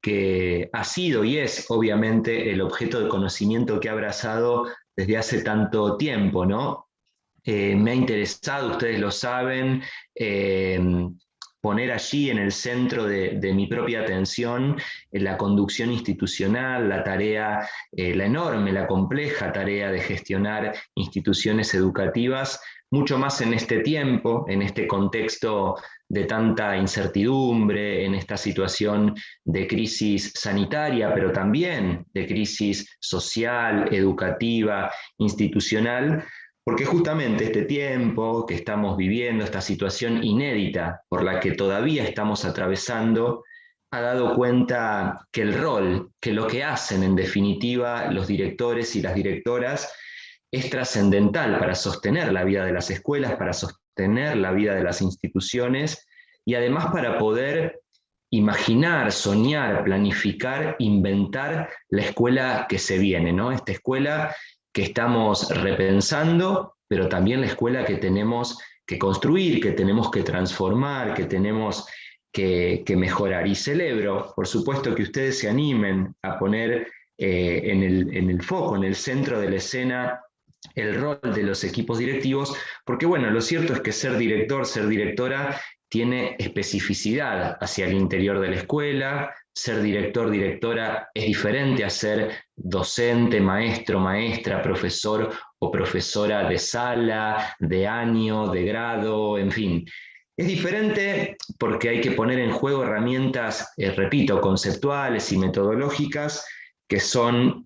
que ha sido y es obviamente el objeto de conocimiento que ha abrazado desde hace tanto tiempo, ¿no? Me ha interesado, ustedes lo saben, eh, poner allí en el centro de mi propia atención la conducción institucional, la tarea, la enorme, la compleja tarea de gestionar instituciones educativas, mucho más en este tiempo, en este contexto de tanta incertidumbre, en esta situación de crisis sanitaria, pero también de crisis social, educativa, institucional, porque justamente este tiempo que estamos viviendo, esta situación inédita por la que todavía estamos atravesando, ha dado cuenta que el rol, que lo que hacen en definitiva los directores y las directoras es trascendental para sostener la vida de las escuelas, para sostener la vida de las instituciones y además para poder imaginar, soñar, planificar, inventar la escuela que se viene, ¿no? Esta escuela que estamos repensando, pero también la escuela que tenemos que construir, que tenemos que transformar, que tenemos que mejorar. Y celebro, por supuesto, que ustedes se animen a poner en el foco, en el centro de la escena, el rol de los equipos directivos, porque bueno, lo cierto es que ser director, ser directora, tiene especificidad hacia el interior de la escuela. Ser director, directora es diferente a ser docente, maestro, maestra, profesor o profesora de sala, de año, de grado, en fin. Es diferente porque hay que poner en juego herramientas, repito, conceptuales y metodológicas que son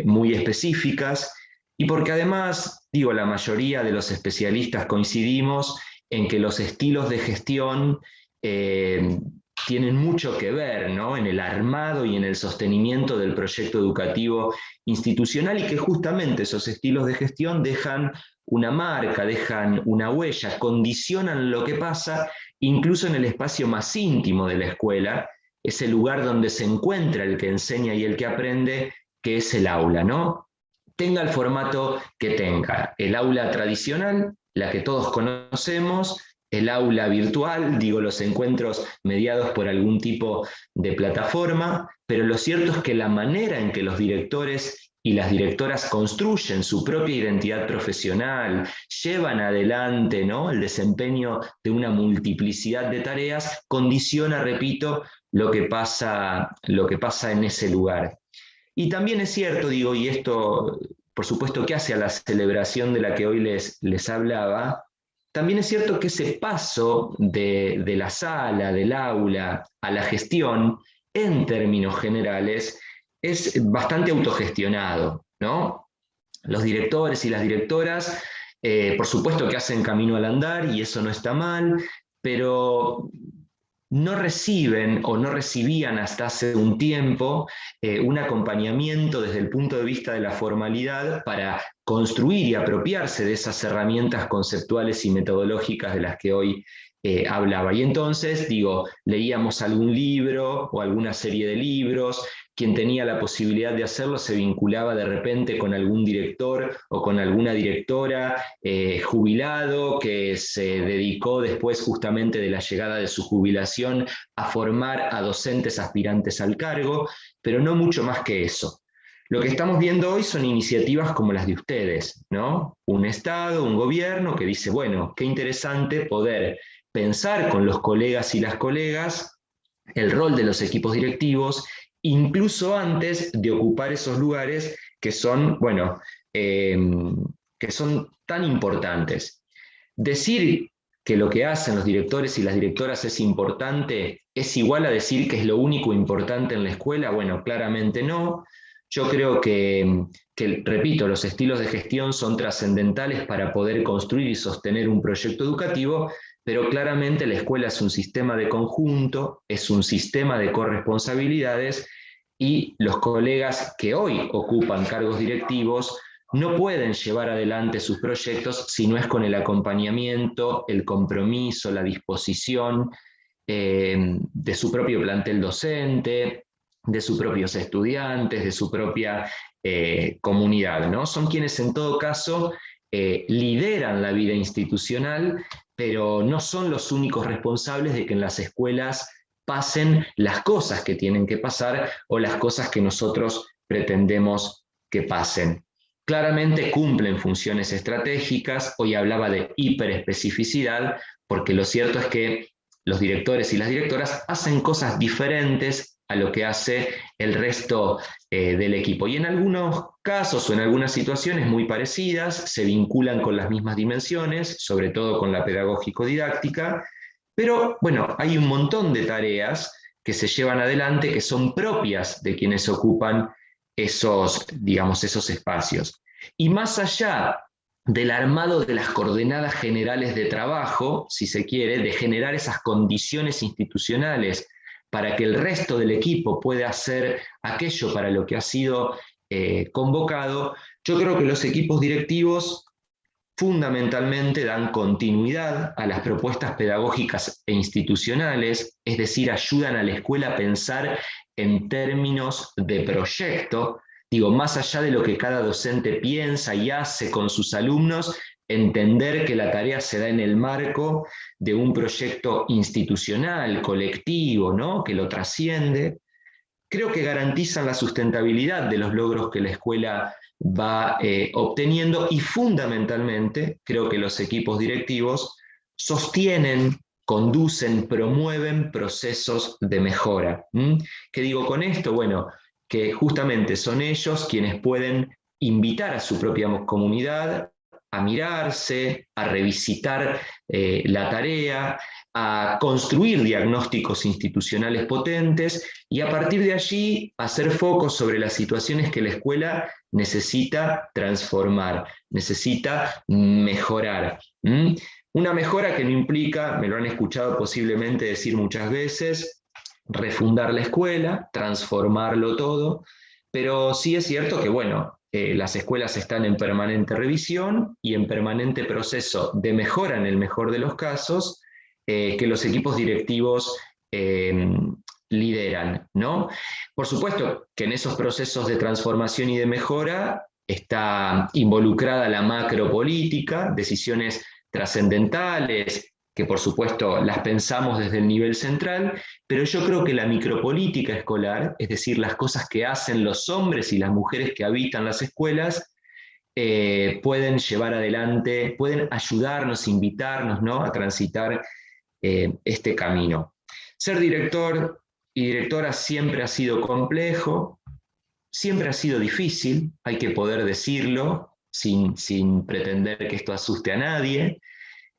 muy específicas y porque además, digo, la mayoría de los especialistas coincidimos en que los estilos de gestión eh, tienen mucho que ver, ¿no?, en el armado y en el sostenimiento del proyecto educativo institucional y que justamente esos estilos de gestión dejan una marca, dejan una huella, condicionan lo que pasa incluso en el espacio más íntimo de la escuela, ese lugar donde se encuentra el que enseña y el que aprende, que es el aula, ¿no? Tenga el formato que tenga, el aula tradicional, la que todos conocemos, el aula virtual, digo, los encuentros mediados por algún tipo de plataforma, pero lo cierto es que la manera en que los directores y las directoras construyen su propia identidad profesional, llevan adelante, ¿no?, el desempeño de una multiplicidad de tareas, condiciona, repito, lo que pasa en ese lugar. Y también es cierto, digo, y esto por supuesto que hace a la celebración de la que hoy les hablaba, también es cierto que ese paso de la sala, del aula, a la gestión, en términos generales, es bastante autogestionado, ¿no? Los directores y las directoras, por supuesto que hacen camino al andar y eso no está mal, pero no reciben o no recibían hasta hace un tiempo un acompañamiento desde el punto de vista de la formalidad para construir y apropiarse de esas herramientas conceptuales y metodológicas de las que hoy hablaba. Y entonces, digo, leíamos algún libro o alguna serie de libros. Quien tenía la posibilidad de hacerlo se vinculaba de repente con algún director o con alguna directora jubilado que se dedicó después justamente de la llegada de su jubilación a formar a docentes aspirantes al cargo, pero no mucho más que eso. Lo que estamos viendo hoy son iniciativas como las de ustedes, ¿no? Un Estado, un gobierno que dice, bueno, qué interesante poder pensar con los colegas y las colegas el rol de los equipos directivos, incluso antes de ocupar esos lugares que son, bueno, que son tan importantes. Decir que lo que hacen los directores y las directoras es importante es igual a decir que es lo único importante en la escuela. Bueno, claramente no. Yo creo repito, los estilos de gestión son trascendentales para poder construir y sostener un proyecto educativo, pero claramente la escuela es un sistema de conjunto, es un sistema de corresponsabilidades y los colegas que hoy ocupan cargos directivos no pueden llevar adelante sus proyectos si no es con el acompañamiento, el compromiso, la disposición de su propio plantel docente, de sus propios estudiantes, de su propia comunidad, ¿no? Son quienes en todo caso lideran la vida institucional, pero no son los únicos responsables de que en las escuelas pasen las cosas que tienen que pasar o las cosas que nosotros pretendemos que pasen. Claramente cumplen funciones estratégicas, hoy hablaba de hiperespecificidad, porque lo cierto es que los directores y las directoras hacen cosas diferentes a lo que hace el resto del equipo. Y en algunos casos o en algunas situaciones muy parecidas se vinculan con las mismas dimensiones, sobre todo con la pedagógico-didáctica, pero bueno, hay un montón de tareas que se llevan adelante que son propias de quienes ocupan esos, digamos, esos espacios. Y más allá del armado de las coordenadas generales de trabajo, si se quiere, de generar esas condiciones institucionales para que el resto del equipo pueda hacer aquello para lo que ha sido convocado, yo creo que los equipos directivos fundamentalmente dan continuidad a las propuestas pedagógicas e institucionales, es decir, ayudan a la escuela a pensar en términos de proyecto, digo, más allá de lo que cada docente piensa y hace con sus alumnos, entender que la tarea se da en el marco de un proyecto institucional, colectivo, ¿no? Que lo trasciende. Creo que garantizan la sustentabilidad de los logros que la escuela va obteniendo y fundamentalmente creo que los equipos directivos sostienen, conducen, promueven procesos de mejora. ¿Qué digo con esto? Bueno, que justamente son ellos quienes pueden invitar a su propia comunidad a mirarse, a revisitar la tarea, a construir diagnósticos institucionales potentes y a partir de allí hacer foco sobre las situaciones que la escuela necesita transformar, necesita mejorar. Una mejora que no implica, me lo han escuchado posiblemente decir muchas veces, refundar la escuela, transformarlo todo, pero sí es cierto que, bueno, las escuelas están en permanente revisión y en permanente proceso de mejora en el mejor de los casos, que los equipos directivos lideran, ¿no? Por supuesto que en esos procesos de transformación y de mejora está involucrada la macropolítica, decisiones trascendentales, que por supuesto las pensamos desde el nivel central, pero yo creo que la micropolítica escolar, es decir, las cosas que hacen los hombres y las mujeres que habitan las escuelas, pueden llevar adelante, pueden ayudarnos, invitarnos, ¿no?, a transitar este camino. Ser director y directora siempre ha sido complejo, siempre ha sido difícil, hay que poder decirlo sin pretender que esto asuste a nadie,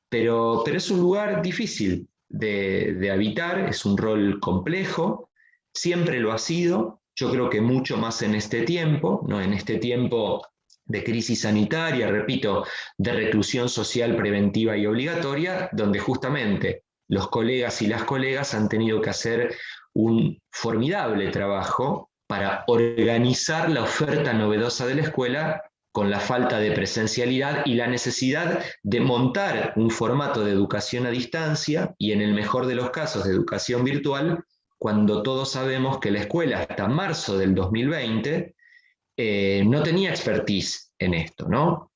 pero es un lugar difícil de habitar, es un rol complejo, siempre lo ha sido, yo creo que mucho más en este tiempo, ¿no? En este tiempo de crisis sanitaria, repito, de reclusión social preventiva y obligatoria, donde justamente los colegas y las colegas han tenido que hacer un formidable trabajo para organizar la oferta novedosa de la escuela con la falta de presencialidad y la necesidad de montar un formato de educación a distancia y en el mejor de los casos de educación virtual, cuando todos sabemos que la escuela hasta marzo del 2020 no tenía expertise en esto, ¿no?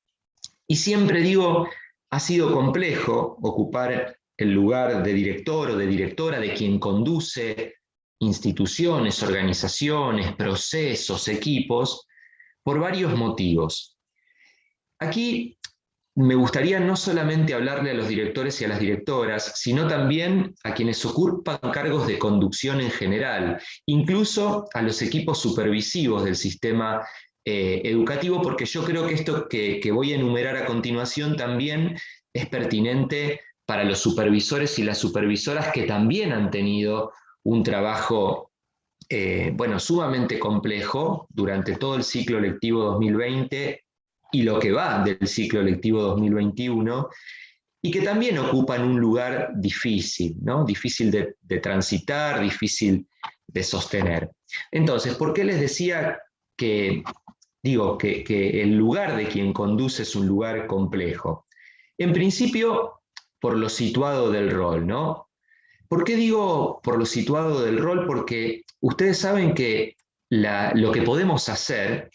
Y siempre digo, ha sido complejo ocupar el lugar de director o de directora, de quien conduce instituciones, organizaciones, procesos, equipos, por varios motivos. Aquí me gustaría no solamente hablarle a los directores y a las directoras, sino también a quienes ocupan cargos de conducción en general, incluso a los equipos supervisivos del sistema educativo, porque yo creo que esto que voy a enumerar a continuación también es pertinente para los supervisores y las supervisoras que también han tenido un trabajo bueno, sumamente complejo durante todo el ciclo lectivo 2020 y lo que va del ciclo lectivo 2021, y que también ocupan un lugar difícil, ¿no? Difícil de transitar, difícil de sostener. Entonces, ¿por qué les decía que, digo, que el lugar de quien conduce es un lugar complejo? En principio, por lo situado del rol, ¿no? ¿Por qué digo por lo situado del rol? Porque ustedes saben que lo que podemos hacer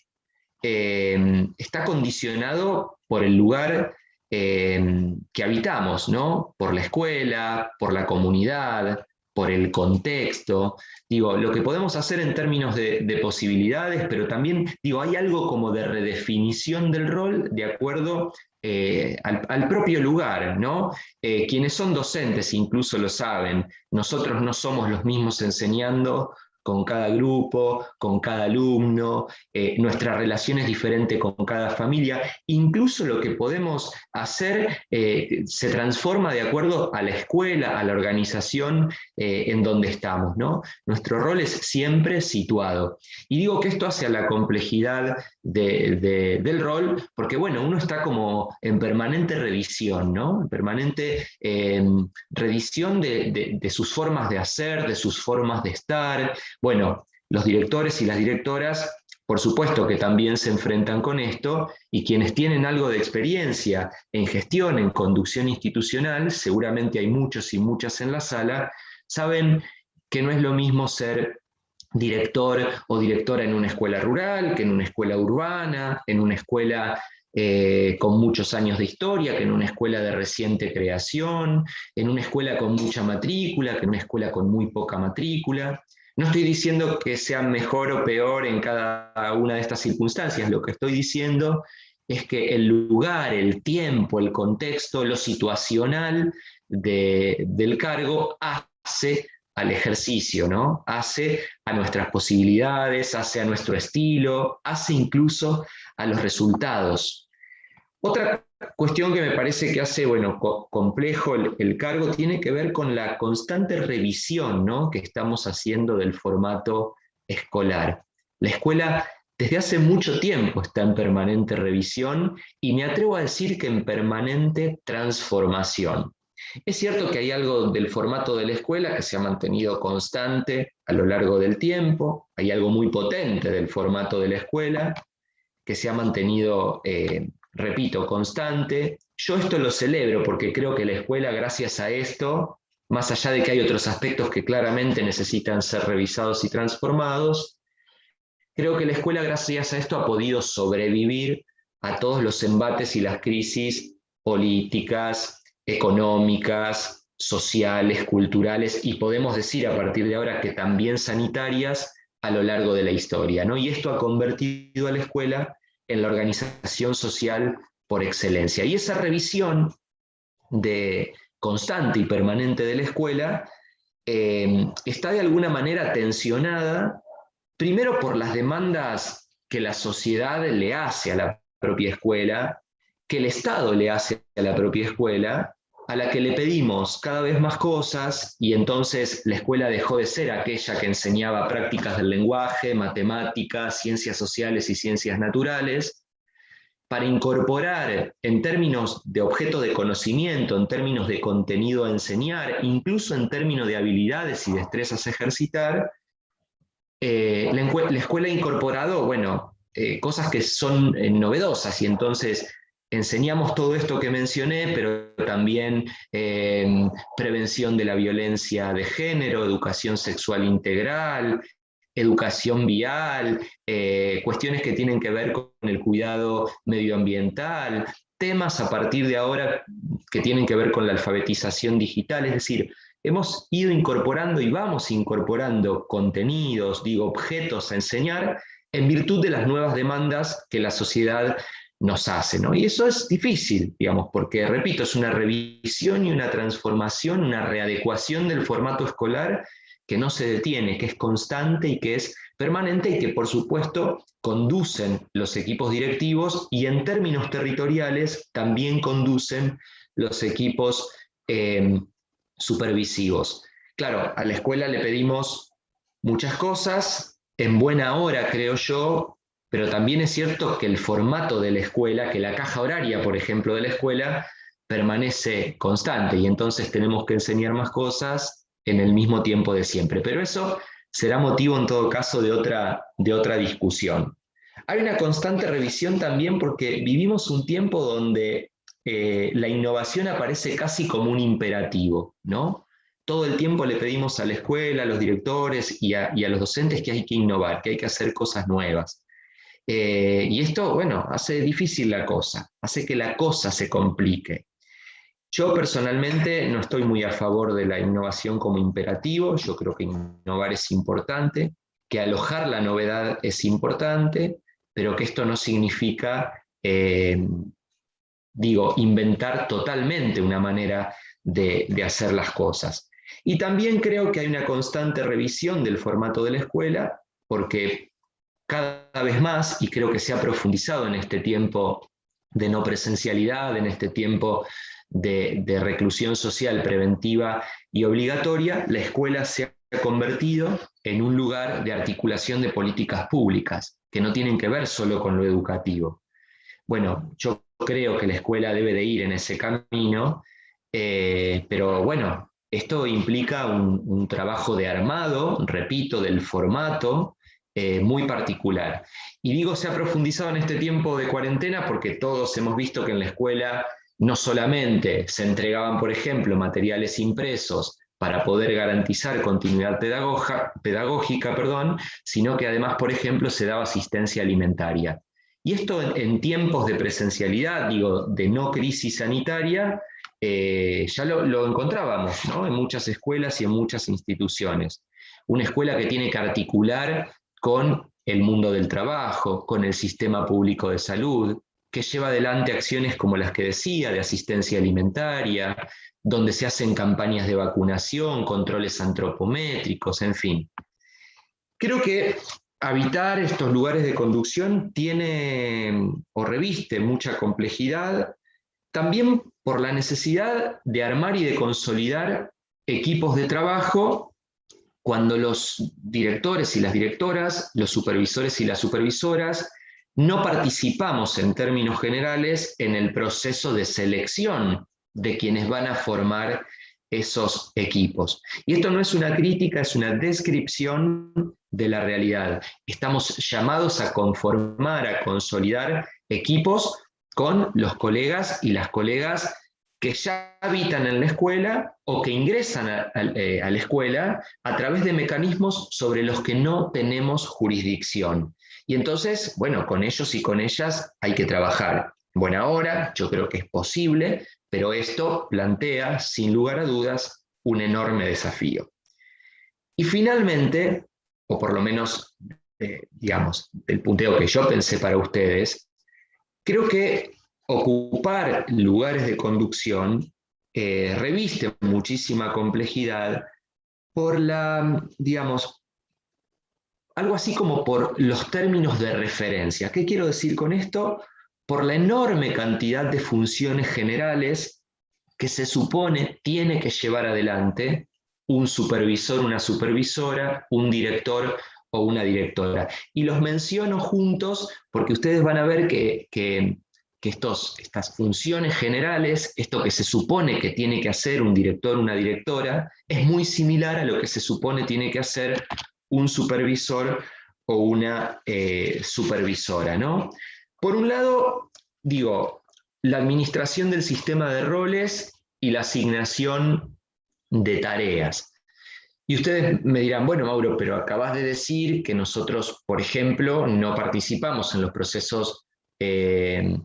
está condicionado por el lugar que habitamos, ¿no? Por la escuela, por la comunidad, por el contexto. Digo, lo que podemos hacer en términos de posibilidades, pero también, digo, hay algo como de redefinición del rol de acuerdo al propio lugar, ¿no? Quienes son docentes incluso lo saben, nosotros no somos los mismos enseñando con cada grupo, con cada alumno, nuestra relación es diferente con cada familia, incluso lo que podemos hacer se transforma de acuerdo a la escuela, a la organización en donde estamos, ¿no? Nuestro rol es siempre situado. Y digo que esto hace a la complejidad del rol, porque bueno, uno está como en permanente revisión, ¿no? En permanente revisión de sus formas de hacer, de sus formas de estar. Bueno, los directores y las directoras, por supuesto que también se enfrentan con esto, y quienes tienen algo de experiencia en gestión, en conducción institucional, seguramente hay muchos y muchas en la sala, saben que no es lo mismo ser director o directora en una escuela rural, que en una escuela urbana, en una escuela con muchos años de historia, que en una escuela de reciente creación, en una escuela con mucha matrícula, que en una escuela con muy poca matrícula. No estoy diciendo que sea mejor o peor en cada una de estas circunstancias, lo que estoy diciendo es que el lugar, el tiempo, el contexto, lo situacional del cargo hace al ejercicio, ¿no? Hace a nuestras posibilidades, hace a nuestro estilo, hace incluso a los resultados. Otra cuestión que me parece que hace, bueno, complejo el cargo tiene que ver con la constante revisión, ¿no?, que estamos haciendo del formato escolar. La escuela desde hace mucho tiempo está en permanente revisión y me atrevo a decir que en permanente transformación. Es cierto que hay algo del formato de la escuela que se ha mantenido constante a lo largo del tiempo, hay algo muy potente del formato de la escuela que se ha mantenido, repito, constante. Yo esto lo celebro porque creo que la escuela, gracias a esto, más allá de que hay otros aspectos que claramente necesitan ser revisados y transformados, creo que la escuela, gracias a esto, ha podido sobrevivir a todos los embates y las crisis políticas, económicas, sociales, culturales, y podemos decir a partir de ahora que también sanitarias a lo largo de la historia, ¿no? Y esto ha convertido a la escuela en la organización social por excelencia. Y esa revisión constante y permanente de la escuela está de alguna manera tensionada, primero por las demandas que la sociedad le hace a la propia escuela, que el Estado le hace a la propia escuela, a la que le pedimos cada vez más cosas, y entonces la escuela dejó de ser aquella que enseñaba prácticas del lenguaje, matemáticas, ciencias sociales y ciencias naturales, para incorporar en términos de objeto de conocimiento, en términos de contenido a enseñar, incluso en términos de habilidades y destrezas a ejercitar, la escuela ha incorporado, bueno, cosas que son novedosas, y entonces enseñamos todo esto que mencioné, pero también prevención de la violencia de género, educación sexual integral, educación vial, cuestiones que tienen que ver con el cuidado medioambiental, temas a partir de ahora que tienen que ver con la alfabetización digital, es decir, hemos ido incorporando y vamos incorporando contenidos, digo, objetos a enseñar en virtud de las nuevas demandas que la sociedad nos hace, ¿no? Y eso es difícil, digamos, porque, repito, es una revisión y una transformación, una readecuación del formato escolar que no se detiene, que es constante y que es permanente, y que, por supuesto, conducen los equipos directivos, y en términos territoriales también conducen los equipos supervisivos. Claro, a la escuela le pedimos muchas cosas, en buena hora, creo yo, pero también es cierto que el formato de la escuela, que la caja horaria, por ejemplo, de la escuela, permanece constante, y entonces tenemos que enseñar más cosas en el mismo tiempo de siempre. Pero eso será motivo, en todo caso, de otra discusión. Hay una constante revisión también porque vivimos un tiempo donde la innovación aparece casi como un imperativo, ¿no? Todo el tiempo le pedimos a la escuela, a los directores y a los docentes que hay que innovar, que hay que hacer cosas nuevas. Y esto, bueno, hace difícil la cosa, hace que la cosa se complique. Yo personalmente no estoy muy a favor de la innovación como imperativo. Yo creo que innovar es importante, que alojar la novedad es importante, pero que esto no significa, inventar totalmente una manera de hacer las cosas. Y también creo que hay una constante revisión del formato de la escuela, porque cada vez más, y creo que se ha profundizado en este tiempo de no presencialidad, en este tiempo de reclusión social preventiva y obligatoria, la escuela se ha convertido en un lugar de articulación de políticas públicas, que no tienen que ver solo con lo educativo. Bueno, yo creo que la escuela debe de ir en ese camino, pero bueno, esto implica un trabajo de armado, repito, del formato, muy particular. Y digo, se ha profundizado en este tiempo de cuarentena porque todos hemos visto que en la escuela no solamente se entregaban, por ejemplo, materiales impresos para poder garantizar continuidad pedagógica, sino que además, por ejemplo, se daba asistencia alimentaria. Y esto en tiempos de presencialidad, digo, de no crisis sanitaria, ya lo encontrábamos, ¿no? En muchas escuelas y en muchas instituciones. Una escuela que tiene que articular con el mundo del trabajo, con el sistema público de salud, que lleva adelante acciones como las que decía, de asistencia alimentaria, donde se hacen campañas de vacunación, controles antropométricos, en fin. Creo que habitar estos lugares de conducción tiene o reviste mucha complejidad, también por la necesidad de armar y de consolidar equipos de trabajo cuando los directores y las directoras, los supervisores y las supervisoras, no participamos en términos generales en el proceso de selección de quienes van a formar esos equipos. Y esto no es una crítica, es una descripción de la realidad. Estamos llamados a conformar, a consolidar equipos con los colegas y las colegas que ya habitan en la escuela o que ingresan a la escuela a través de mecanismos sobre los que no tenemos jurisdicción. Y entonces, bueno, con ellos y con ellas hay que trabajar. Buena hora, yo creo que es posible, pero esto plantea, sin lugar a dudas, un enorme desafío. Y finalmente, o por lo menos, digamos, el punteo que yo pensé para ustedes, creo que ocupar lugares de conducción reviste muchísima complejidad por digamos, algo así como por los términos de referencia. ¿Qué quiero decir con esto? Por la enorme cantidad de funciones generales que se supone tiene que llevar adelante un supervisor, una supervisora, un director o una directora. Y los menciono juntos porque ustedes van a ver que estas funciones generales, esto que se supone que tiene que hacer un director o una directora, es muy similar a lo que se supone tiene que hacer un supervisor o una supervisora, ¿no? Por un lado, digo, la administración del sistema de roles y la asignación de tareas. Y ustedes me dirán, bueno, Mauro, pero acabas de decir que nosotros, por ejemplo, no participamos en los procesos de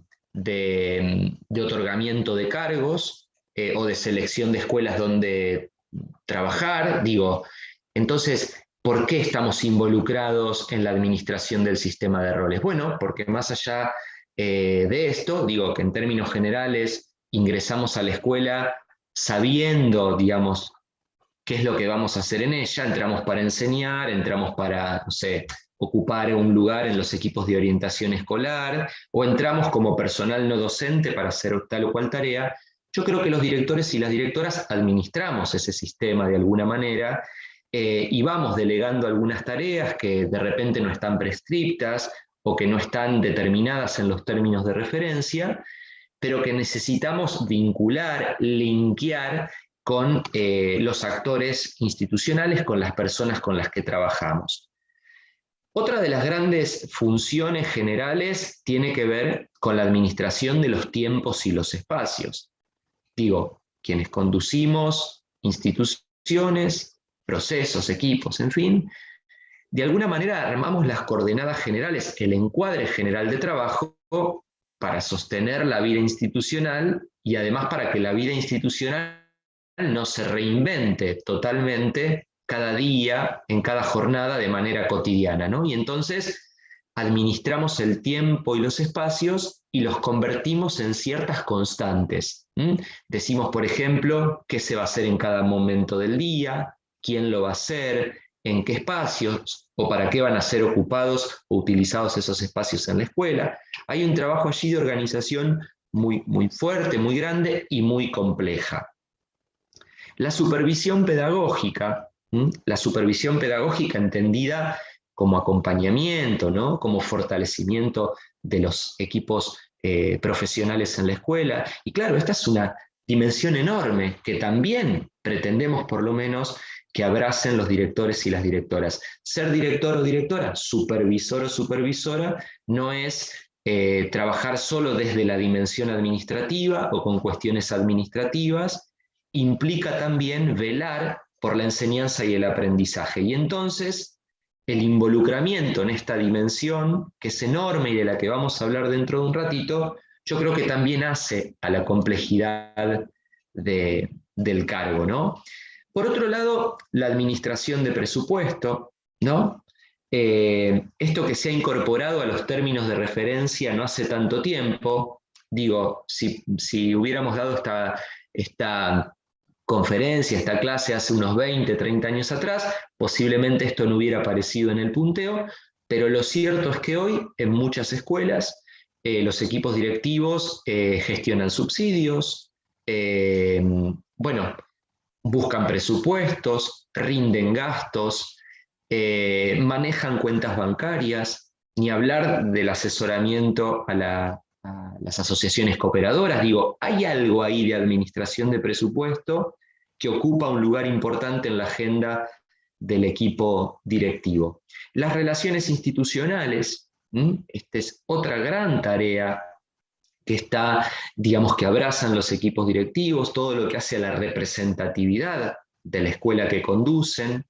otorgamiento de cargos o de selección de escuelas donde trabajar. Digo, entonces, ¿por qué estamos involucrados en la administración del sistema de roles? Bueno, porque más allá de esto, digo que en términos generales ingresamos a la escuela sabiendo, digamos, qué es lo que vamos a hacer en ella. Entramos para enseñar, entramos para, no sé, ocupar un lugar en los equipos de orientación escolar, o entramos como personal no docente para hacer tal o cual tarea. Yo creo que los directores y las directoras administramos ese sistema de alguna manera y vamos delegando algunas tareas que de repente no están prescriptas o que no están determinadas en los términos de referencia, pero que necesitamos vincular, linkear con los actores institucionales, con las personas con las que trabajamos. Otra de las grandes funciones generales tiene que ver con la administración de los tiempos y los espacios. Digo, quienes conducimos instituciones, procesos, equipos, en fin, de alguna manera armamos las coordenadas generales, el encuadre general de trabajo para sostener la vida institucional y además para que la vida institucional no se reinvente totalmente cada día, en cada jornada, de manera cotidiana, ¿no? Y entonces administramos el tiempo y los espacios y los convertimos en ciertas constantes. Decimos, por ejemplo, qué se va a hacer en cada momento del día, quién lo va a hacer, en qué espacios o para qué van a ser ocupados o utilizados esos espacios en la escuela. Hay un trabajo allí de organización muy fuerte, muy grande y muy compleja. La supervisión pedagógica, la supervisión pedagógica entendida como acompañamiento, ¿no? Como fortalecimiento de los equipos profesionales en la escuela. Y claro, esta es una dimensión enorme que también pretendemos por lo menos que abracen los directores y las directoras. Ser director o directora, supervisor o supervisora, no es trabajar solo desde la dimensión administrativa o con cuestiones administrativas, implica también velar por la enseñanza y el aprendizaje. Y entonces el involucramiento en esta dimensión, que es enorme y de la que vamos a hablar dentro de un ratito, yo creo que también hace a la complejidad del cargo, ¿no? Por otro lado, la administración de presupuesto, ¿no? Esto que se ha incorporado a los términos de referencia no hace tanto tiempo, digo, si hubiéramos dado esta conferencia, esta clase hace unos 20, 30 años atrás, posiblemente esto no hubiera aparecido en el punteo, pero lo cierto es que hoy en muchas escuelas los equipos directivos gestionan subsidios, bueno, buscan presupuestos, rinden gastos, manejan cuentas bancarias, ni hablar del asesoramiento a las asociaciones cooperadoras. Digo, hay algo ahí de administración de presupuesto que ocupa un lugar importante en la agenda del equipo directivo. Las relaciones institucionales, esta es otra gran tarea que está, digamos, que abrazan los equipos directivos, todo lo que hace a la representatividad de la escuela que conducen,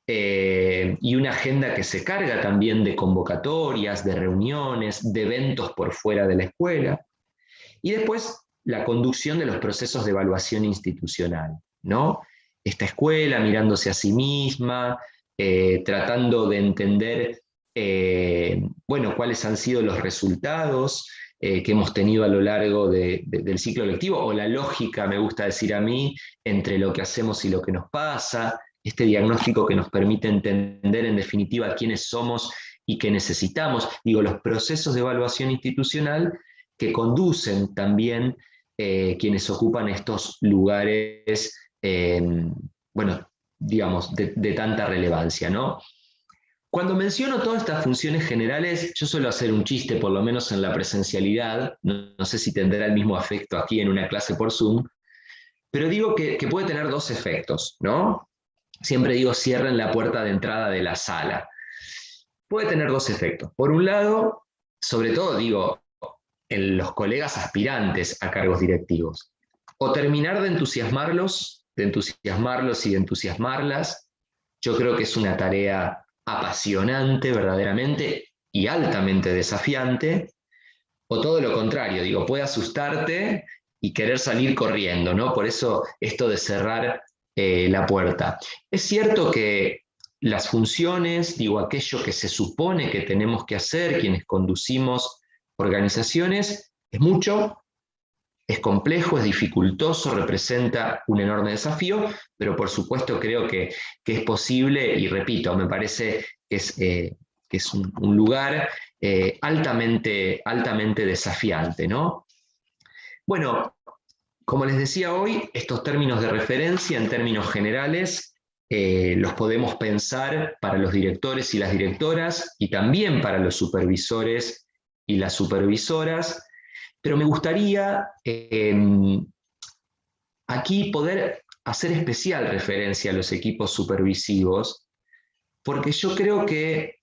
y una agenda que se carga también de convocatorias, de reuniones, de eventos por fuera de la escuela. Y después la conducción de los procesos de evaluación institucional, ¿no? Esta escuela mirándose a sí misma, tratando de entender, bueno, cuáles han sido los resultados que hemos tenido a lo largo del ciclo lectivo, o la lógica, me gusta decir a mí, entre lo que hacemos y lo que nos pasa, este diagnóstico que nos permite entender en definitiva quiénes somos y qué necesitamos. Digo, los procesos de evaluación institucional que conducen también quienes ocupan estos lugares, bueno, digamos, de tanta relevancia, ¿no? Cuando menciono todas estas funciones generales, yo suelo hacer un chiste, por lo menos en la presencialidad, no sé si tendrá el mismo efecto aquí en una clase por Zoom, pero digo que puede tener dos efectos, ¿no? Siempre digo, cierren la puerta de entrada de la sala. Puede tener dos efectos. Por un lado, sobre todo digo, en los colegas aspirantes a cargos directivos, o terminar de entusiasmarlos y de entusiasmarlas. Yo creo que es una tarea apasionante verdaderamente y altamente desafiante, o todo lo contrario, digo, puede asustarte y querer salir corriendo, ¿no? Por eso esto de cerrar la puerta. Es cierto que las funciones, digo, aquello que se supone que tenemos que hacer, quienes conducimos organizaciones, es mucho, es complejo, es dificultoso, representa un enorme desafío, pero por supuesto creo que es posible y repito, me parece que es un lugar altamente desafiante, ¿no? Bueno, como les decía hoy, estos términos de referencia en términos generales los podemos pensar para los directores y las directoras y también para los supervisores y las supervisoras, pero me gustaría aquí poder hacer especial referencia a los equipos supervisivos, porque yo creo que,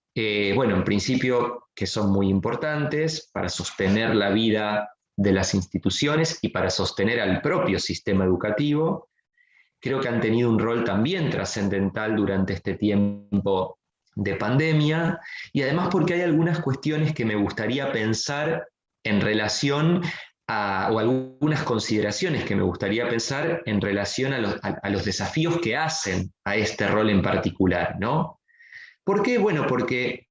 bueno, en principio que son muy importantes para sostener la vida de las instituciones y para sostener al propio sistema educativo. Creo que han tenido un rol también trascendental durante este tiempo de pandemia y además porque hay algunas cuestiones que me gustaría pensar en relación o algunas consideraciones que me gustaría pensar en relación a los desafíos que hacen a este rol en particular, ¿no? ¿Por qué? Bueno, porque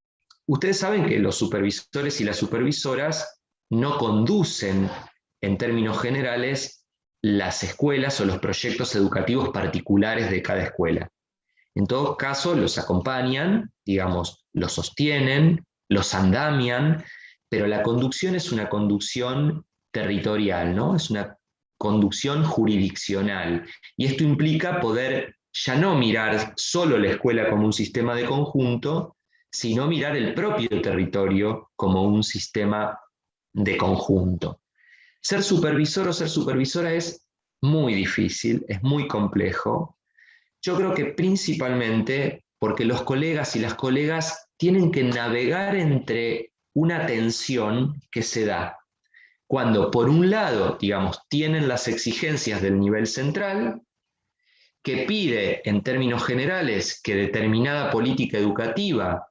ustedes saben que los supervisores y las supervisoras no conducen, en términos generales, las escuelas o los proyectos educativos particulares de cada escuela. En todo caso, los acompañan, digamos, los sostienen, los andamian, pero la conducción es una conducción territorial, ¿no? Es una conducción jurisdiccional. Y esto implica poder ya no mirar solo la escuela como un sistema de conjunto, sino mirar el propio territorio como un sistema de conjunto. Ser supervisor o ser supervisora es muy difícil, es muy complejo. Yo creo que principalmente porque los colegas y las colegas tienen que navegar entre una tensión que se da cuando, por un lado, digamos, tienen las exigencias del nivel central, que pide, en términos generales, que determinada política educativa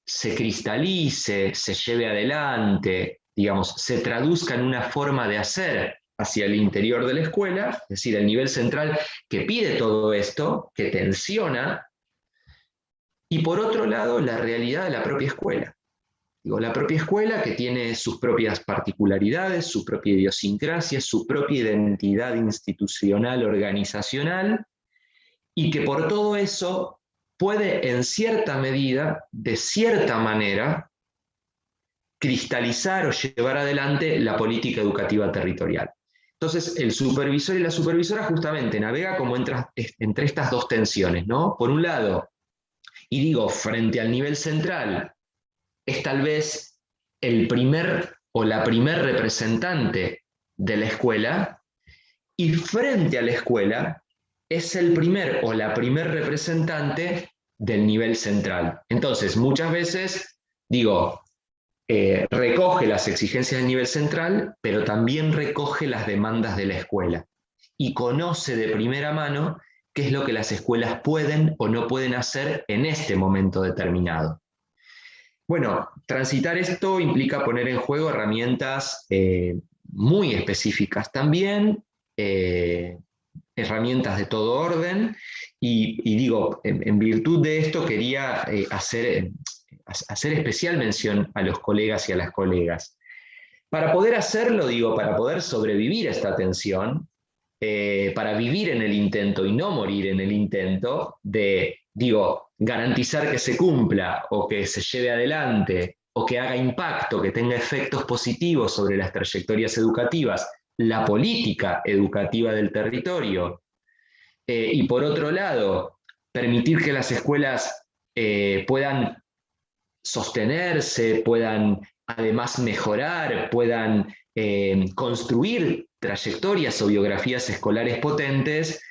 se cristalice, se lleve adelante, digamos, se traduzca en una forma de hacer hacia el interior de la escuela, es decir, el nivel central que pide todo esto, que tensiona, y por otro lado, la realidad de la propia escuela. Digo, la propia escuela que tiene sus propias particularidades, su propia idiosincrasia, su propia identidad institucional, organizacional, y que por todo eso puede en cierta medida, de cierta manera, cristalizar o llevar adelante la política educativa territorial. Entonces, el supervisor y la supervisora justamente navega como entre estas dos tensiones, ¿no? Por un lado, y digo, frente al nivel central, es tal vez el primer o la primer representante de la escuela, y frente a la escuela es el primer o la primer representante del nivel central. Entonces, muchas veces, digo, recoge las exigencias del nivel central, pero también recoge las demandas de la escuela y conoce de primera mano qué es lo que las escuelas pueden o no pueden hacer en este momento determinado. Bueno, transitar esto implica poner en juego herramientas muy específicas también, herramientas de todo orden, y digo, en virtud de esto quería hacer especial mención a los colegas y a las colegas. Para poder hacerlo, digo, para poder sobrevivir a esta tensión, para vivir en el intento y no morir en el intento de, digo, garantizar que se cumpla o que se lleve adelante o que haga impacto, que tenga efectos positivos sobre las trayectorias educativas, la política educativa del territorio, y por otro lado, permitir que las escuelas puedan sostenerse, puedan además mejorar, puedan construir trayectorias o biografías escolares potentes,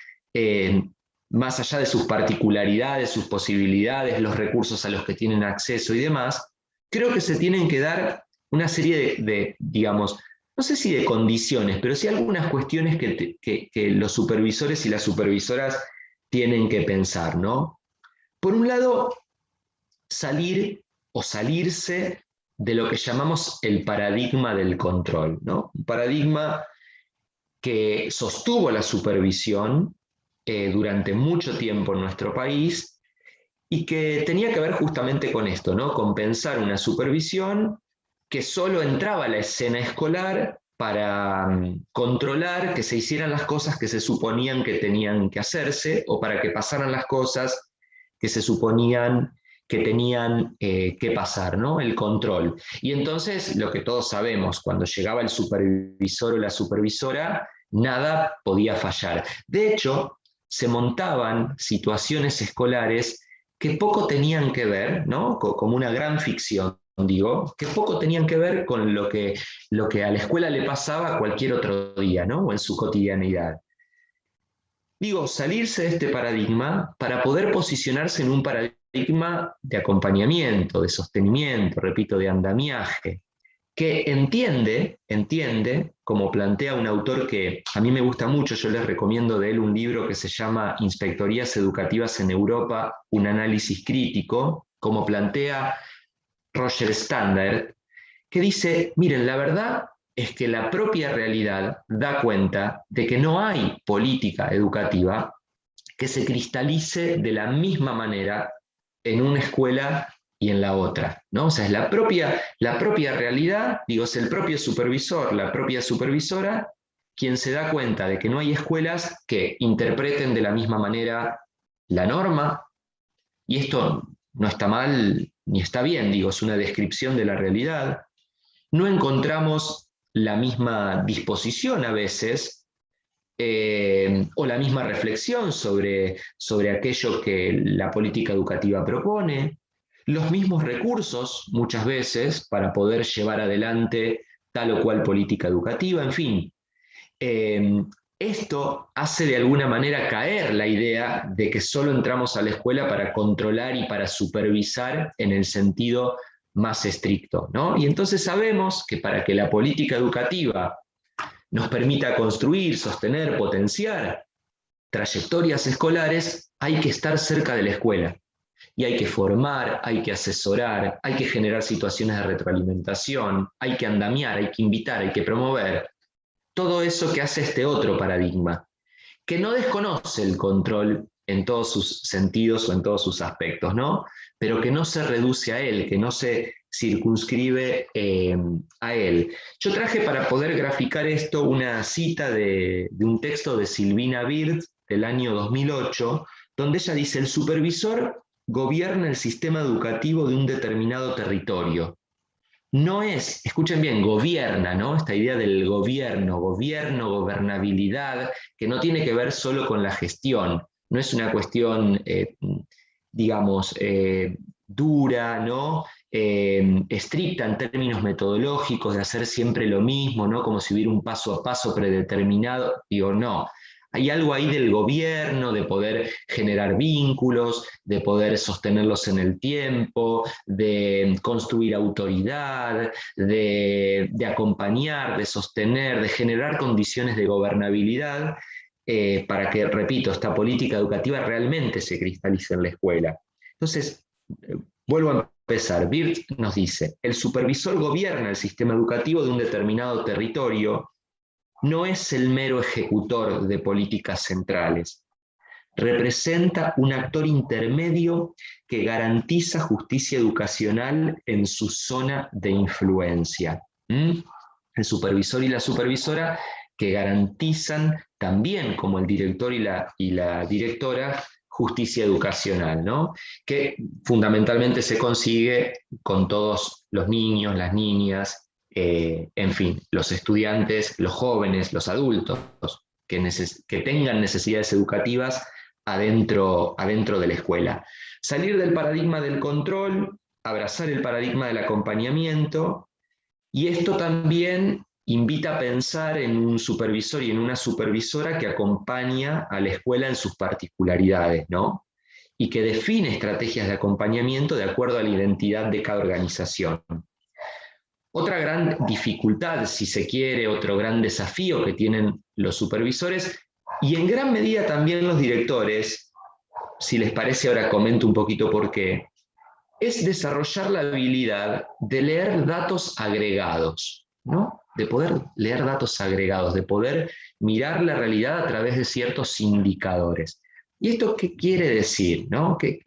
más allá de sus particularidades, sus posibilidades, los recursos a los que tienen acceso y demás, creo que se tienen que dar una serie digamos, no sé si de condiciones, pero sí algunas cuestiones que los supervisores y las supervisoras tienen que pensar, ¿no? Por un lado, salir o salirse de lo que llamamos el paradigma del control, ¿no? Un paradigma que sostuvo la supervisión durante mucho tiempo en nuestro país y que tenía que ver justamente con esto, ¿no? Con pensar una supervisión que solo entraba a la escena escolar para controlar que se hicieran las cosas que se suponían que tenían que hacerse o para que pasaran las cosas que se suponían que tenían que pasar, ¿no? El control. Y entonces, lo que todos sabemos, cuando llegaba el supervisor o la supervisora, nada podía fallar. De hecho, se montaban situaciones escolares que poco tenían que ver, ¿no? Como una gran ficción, digo, que poco tenían que ver con lo que a la escuela le pasaba cualquier otro día, ¿no? O en su cotidianidad. Digo, salirse de este paradigma para poder posicionarse en un paradigma de acompañamiento, de sostenimiento, repito, de andamiaje, que entiende, como plantea un autor que a mí me gusta mucho, yo les recomiendo de él un libro que se llama Inspectorías Educativas en Europa, un análisis crítico, como plantea Roger Standard, que dice, miren, la verdad es que la propia realidad da cuenta de que no hay política educativa que se cristalice de la misma manera en una escuela y en la otra, ¿no? O sea, es la propia realidad, digo, es el propio supervisor, la propia supervisora, quien se da cuenta de que no hay escuelas que interpreten de la misma manera la norma, y esto no está mal ni está bien, digo, es una descripción de la realidad. No encontramos la misma disposición a veces o la misma reflexión sobre aquello que la política educativa propone, los mismos recursos muchas veces para poder llevar adelante tal o cual política educativa, en fin. Eh, Esto hace de alguna manera caer la idea de que solo entramos a la escuela para controlar y para supervisar en el sentido más estricto, ¿no? Y entonces sabemos que para que la política educativa nos permita construir, sostener, potenciar trayectorias escolares, hay que estar cerca de la escuela. Y hay que formar, hay que asesorar, hay que generar situaciones de retroalimentación, hay que andamiar, hay que invitar, hay que promover. Todo eso que hace este otro paradigma, que no desconoce el control en todos sus sentidos o en todos sus aspectos, ¿no? Pero que no se reduce a él, que no se circunscribe a él. Yo traje para poder graficar esto una cita de un texto de Silvina Bird del año 2008, donde ella dice: el supervisor gobierna el sistema educativo de un determinado territorio. No es, escuchen bien, gobierna, ¿no? Esta idea del gobierno, gobernabilidad, que no tiene que ver solo con la gestión, no es una cuestión, digamos, dura, ¿no? Estricta en términos metodológicos, de hacer siempre lo mismo, ¿no? Como si hubiera un paso a paso predeterminado, digo, no. Hay algo ahí del gobierno, de poder generar vínculos, de poder sostenerlos en el tiempo, de construir autoridad, de acompañar, de sostener, de generar condiciones de gobernabilidad para que, repito, esta política educativa realmente se cristalice en la escuela. Entonces, vuelvo a empezar. Bird nos dice: el supervisor gobierna el sistema educativo de un determinado territorio, no es el mero ejecutor de políticas centrales. Representa un actor intermedio que garantiza justicia educacional en su zona de influencia. El supervisor y la supervisora que garantizan también, como el director y la directora, justicia educacional, ¿no? Que fundamentalmente se consigue con todos los niños, las niñas, en fin, los estudiantes, los jóvenes, los adultos, que tengan necesidades educativas adentro de la escuela. Salir del paradigma del control, abrazar el paradigma del acompañamiento, y esto también invita a pensar en un supervisor y en una supervisora que acompaña a la escuela en sus particularidades, ¿no? Y que define estrategias de acompañamiento de acuerdo a la identidad de cada organización. Otra gran dificultad, si se quiere, otro gran desafío que tienen los supervisores y en gran medida también los directores, si les parece ahora comento un poquito por qué, es desarrollar la habilidad de leer datos agregados, ¿no? De poder leer datos agregados, de poder mirar la realidad a través de ciertos indicadores. ¿Y esto qué quiere decir? ¿No? ¿Qué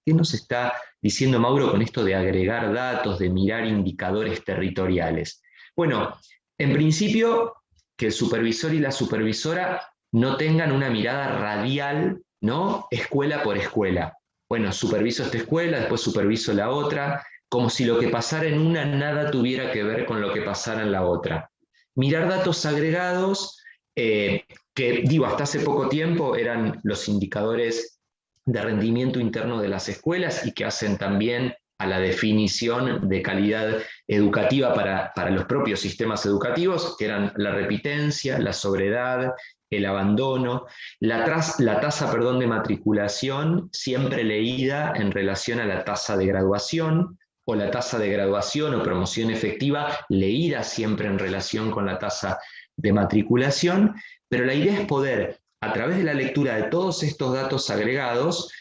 nos está diciendo Mauro con esto de agregar datos, de mirar indicadores territoriales? Bueno, en principio, que el supervisor y la supervisora no tengan una mirada radial, ¿no? Escuela por escuela. Bueno, superviso esta escuela, después superviso la otra, como si lo que pasara en una nada tuviera que ver con lo que pasara en la otra. Mirar datos agregados, que digo, hasta hace poco tiempo eran los indicadores de rendimiento interno de las escuelas y que hacen también a la definición de calidad educativa para los propios sistemas educativos, que eran la repitencia, la sobriedad, el abandono, la tasa de matriculación siempre leída en relación a la tasa de graduación, o la tasa de graduación o promoción efectiva leída siempre en relación con la tasa de matriculación, pero la idea es poder, a través de la lectura de todos estos datos agregados,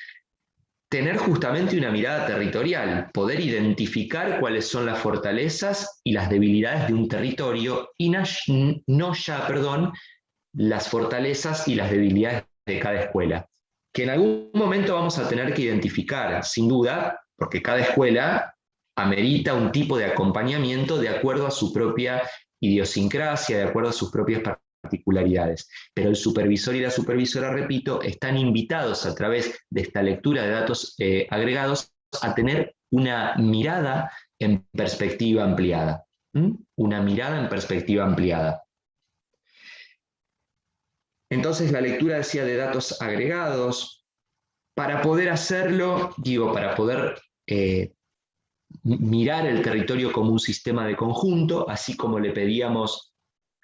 tener justamente una mirada territorial, poder identificar cuáles son las fortalezas y las debilidades de un territorio y no ya, perdón, las fortalezas y las debilidades de cada escuela, que en algún momento vamos a tener que identificar, sin duda, porque cada escuela amerita un tipo de acompañamiento de acuerdo a su propia idiosincrasia, de acuerdo a sus propias particularidades. Pero el supervisor y la supervisora, repito, están invitados a través de esta lectura de datos agregados a tener una mirada en perspectiva ampliada. Una mirada en perspectiva ampliada. Entonces la lectura decía de datos agregados. Para poder hacerlo, para poder mirar el territorio como un sistema de conjunto, así como le pedíamos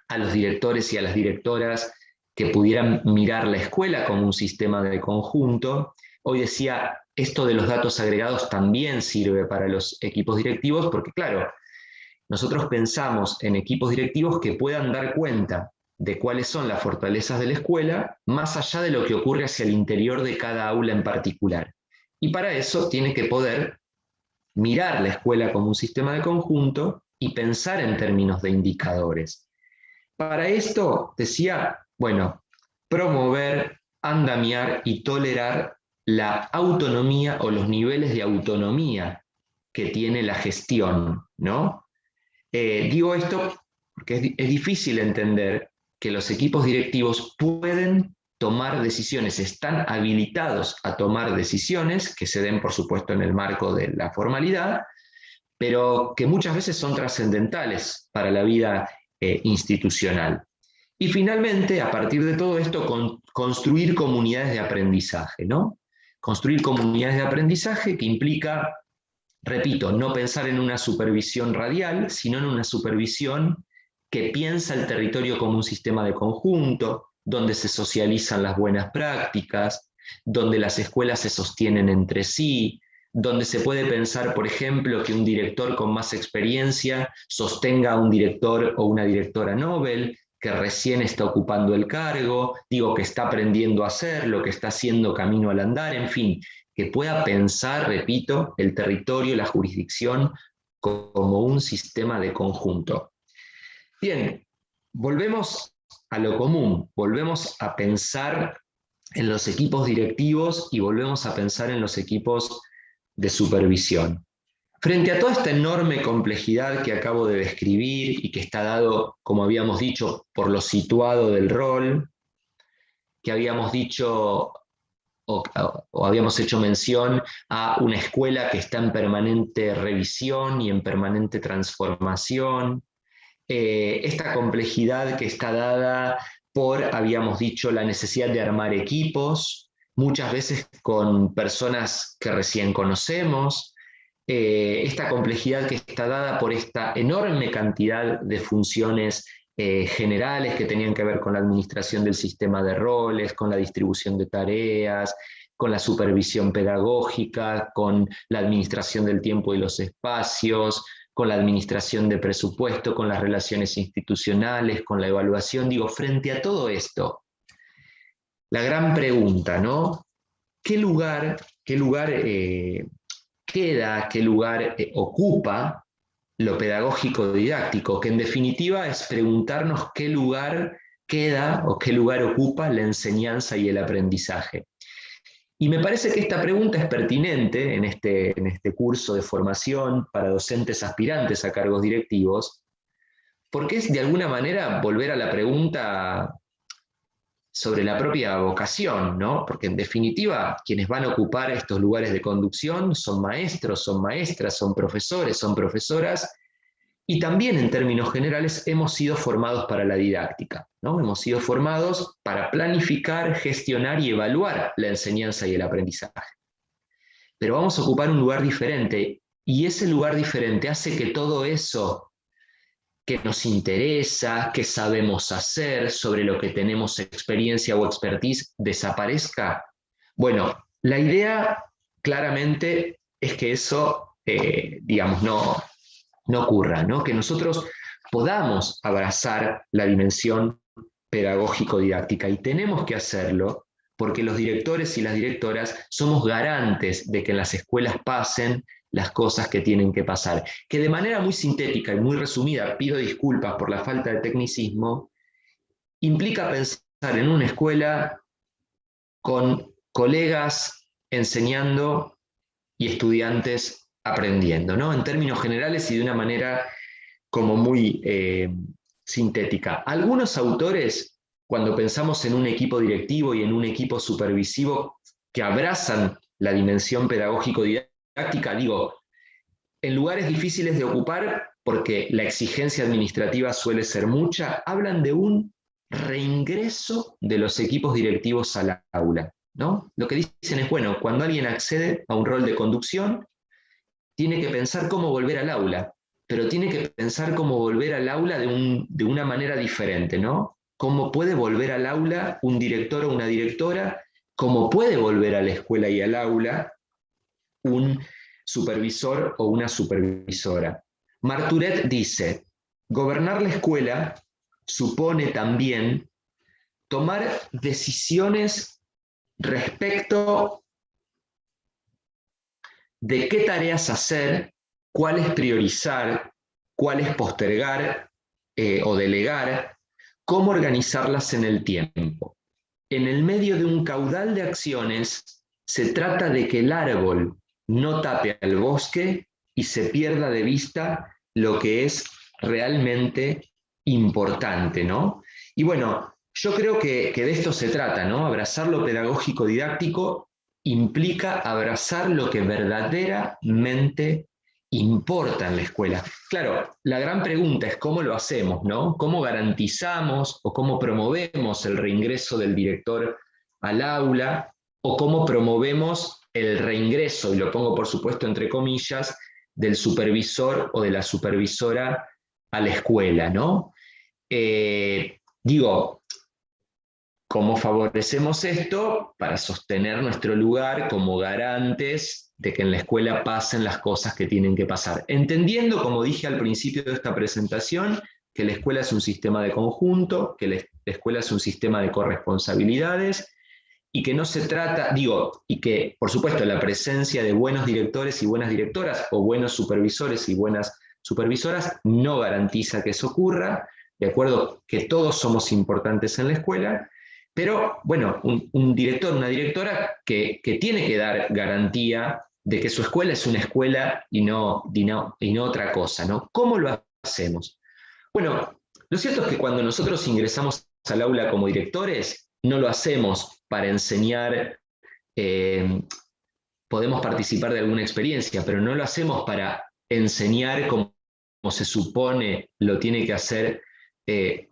a los directores y a las directoras que pudieran mirar la escuela como un sistema de conjunto. Hoy decía, esto de los datos agregados también sirve para los equipos directivos, porque claro, nosotros pensamos en equipos directivos que puedan dar cuenta de cuáles son las fortalezas de la escuela, más allá de lo que ocurre hacia el interior de cada aula en particular. Y para eso tiene que poder mirar la escuela como un sistema de conjunto y pensar en términos de indicadores. Para esto, decía, bueno, promover, andamiar y tolerar la autonomía o los niveles de autonomía que tiene la gestión, ¿no? Digo esto porque es difícil entender que los equipos directivos pueden tomar decisiones, están habilitados a tomar decisiones que se den, por supuesto, en el marco de la formalidad, pero que muchas veces son trascendentales para la vida institucional. Y finalmente, a partir de todo esto, construir comunidades de aprendizaje, ¿no? Construir comunidades de aprendizaje que implica, repito, no pensar en una supervisión radial, sino en una supervisión que piensa el territorio como un sistema de conjunto, donde se socializan las buenas prácticas, donde las escuelas se sostienen entre sí, donde se puede pensar, por ejemplo, que un director con más experiencia sostenga a un director o una directora Nobel que recién está ocupando el cargo, que está aprendiendo a hacerlo, que está haciendo camino al andar, en fin, que pueda pensar, repito, el territorio, la jurisdicción como un sistema de conjunto. Bien, volvemos a lo común, volvemos a pensar en los equipos directivos y volvemos a pensar en los equipos de supervisión. Frente a toda esta enorme complejidad que acabo de describir y que está dado, como habíamos dicho, por lo situado del rol, que habíamos dicho o habíamos hecho mención a una escuela que está en permanente revisión y en permanente transformación, esta complejidad que está dada por, habíamos dicho, la necesidad de armar equipos, muchas veces con personas que recién conocemos, esta complejidad que está dada por esta enorme cantidad de funciones generales que tenían que ver con la administración del sistema de roles, con la distribución de tareas, con la supervisión pedagógica, con la administración del tiempo y los espacios, con la administración de presupuesto, con las relaciones institucionales, con la evaluación. Frente a todo esto, la gran pregunta, ¿no? ¿Qué lugar queda, qué lugar ocupa lo pedagógico didáctico? Que en definitiva es preguntarnos qué lugar queda o qué lugar ocupa la enseñanza y el aprendizaje. Y me parece que esta pregunta es pertinente en este curso de formación para docentes aspirantes a cargos directivos, porque es de alguna manera volver a la pregunta sobre la propia vocación, ¿no? Porque en definitiva quienes van a ocupar estos lugares de conducción son maestros, son maestras, son profesores, son profesoras, y también en términos generales hemos sido formados para la didáctica, ¿no? Hemos sido formados para planificar, gestionar y evaluar la enseñanza y el aprendizaje. Pero vamos a ocupar un lugar diferente, y ese lugar diferente hace que todo eso que nos interesa, que sabemos hacer, sobre lo que tenemos experiencia o expertise, desaparezca. Bueno, la idea claramente es que eso, no ocurra, ¿no? Que nosotros podamos abrazar la dimensión pedagógico-didáctica, y tenemos que hacerlo porque los directores y las directoras somos garantes de que en las escuelas pasen las cosas que tienen que pasar. Que de manera muy sintética y muy resumida, pido disculpas por la falta de tecnicismo, implica pensar en una escuela con colegas enseñando y estudiantes aprendiendo, ¿no? En términos generales y de una manera como muy sintética. Algunos autores, cuando pensamos en un equipo directivo y en un equipo supervisivo que abrazan la dimensión pedagógico-didáctica, digo, en lugares difíciles de ocupar, porque la exigencia administrativa suele ser mucha, hablan de un reingreso de los equipos directivos al aula, ¿no? Lo que dicen es, bueno, cuando alguien accede a un rol de conducción, tiene que pensar cómo volver al aula, pero tiene que pensar cómo volver al aula de una manera diferente, ¿no? Cómo puede volver al aula un director o una directora, cómo puede volver a la escuela y al aula un supervisor o una supervisora. Marturet dice, gobernar la escuela supone también tomar decisiones respecto de qué tareas hacer, cuáles priorizar, cuáles postergar o delegar, cómo organizarlas en el tiempo. En el medio de un caudal de acciones, se trata de que el árbol no tape al bosque y se pierda de vista lo que es realmente importante, ¿no? Y bueno, yo creo que de esto se trata, ¿no? Abrazar lo pedagógico didáctico implica abrazar lo que verdaderamente importa en la escuela. Claro, la gran pregunta es cómo lo hacemos, ¿no? ¿Cómo garantizamos o cómo promovemos el reingreso del director al aula o cómo promovemos el reingreso, y lo pongo por supuesto entre comillas, del supervisor o de la supervisora a la escuela, ¿no? Digo, ¿cómo favorecemos esto? Para sostener nuestro lugar como garantes de que en la escuela pasen las cosas que tienen que pasar. Entendiendo, como dije al principio de esta presentación, que la escuela es un sistema de conjunto, que la escuela es un sistema de corresponsabilidades, y que no se trata, digo, y que por supuesto la presencia de buenos directores y buenas directoras, o buenos supervisores y buenas supervisoras, no garantiza que eso ocurra, de acuerdo que todos somos importantes en la escuela, pero bueno, un director, una directora que tiene que dar garantía de que su escuela es una escuela y no otra cosa, ¿no? ¿Cómo lo hacemos? Bueno, lo cierto es que cuando nosotros ingresamos al aula como directores, no lo hacemos para enseñar, podemos participar de alguna experiencia, pero no lo hacemos para enseñar como se supone lo tiene que hacer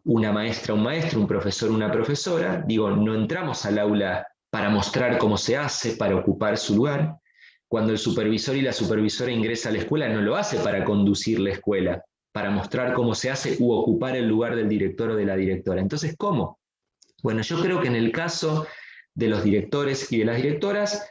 una maestra, un maestro, un profesor, una profesora. Digo, no entramos al aula para mostrar cómo se hace, para ocupar su lugar. Cuando el supervisor y la supervisora ingresa a la escuela, no lo hace para conducir la escuela, para mostrar cómo se hace u ocupar el lugar del director o de la directora. Entonces, ¿cómo? Bueno, yo creo que en el caso de los directores y de las directoras,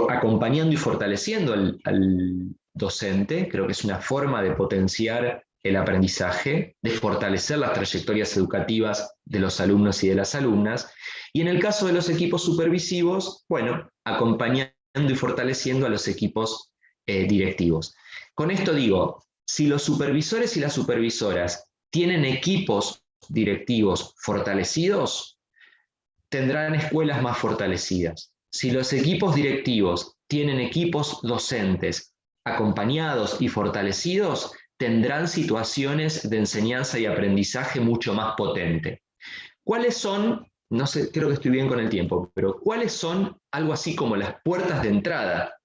acompañando y fortaleciendo al docente, creo que es una forma de potenciar el aprendizaje, de fortalecer las trayectorias educativas de los alumnos y de las alumnas, y en el caso de los equipos supervisivos, bueno, acompañando y fortaleciendo a los equipos directivos. Con esto digo, si los supervisores y las supervisoras tienen equipos directivos fortalecidos, tendrán escuelas más fortalecidas. Si los equipos directivos tienen equipos docentes acompañados y fortalecidos, tendrán situaciones de enseñanza y aprendizaje mucho más potente. ¿Cuáles son, no sé, creo que estoy bien con el tiempo, pero cuáles son algo así como las puertas de entrada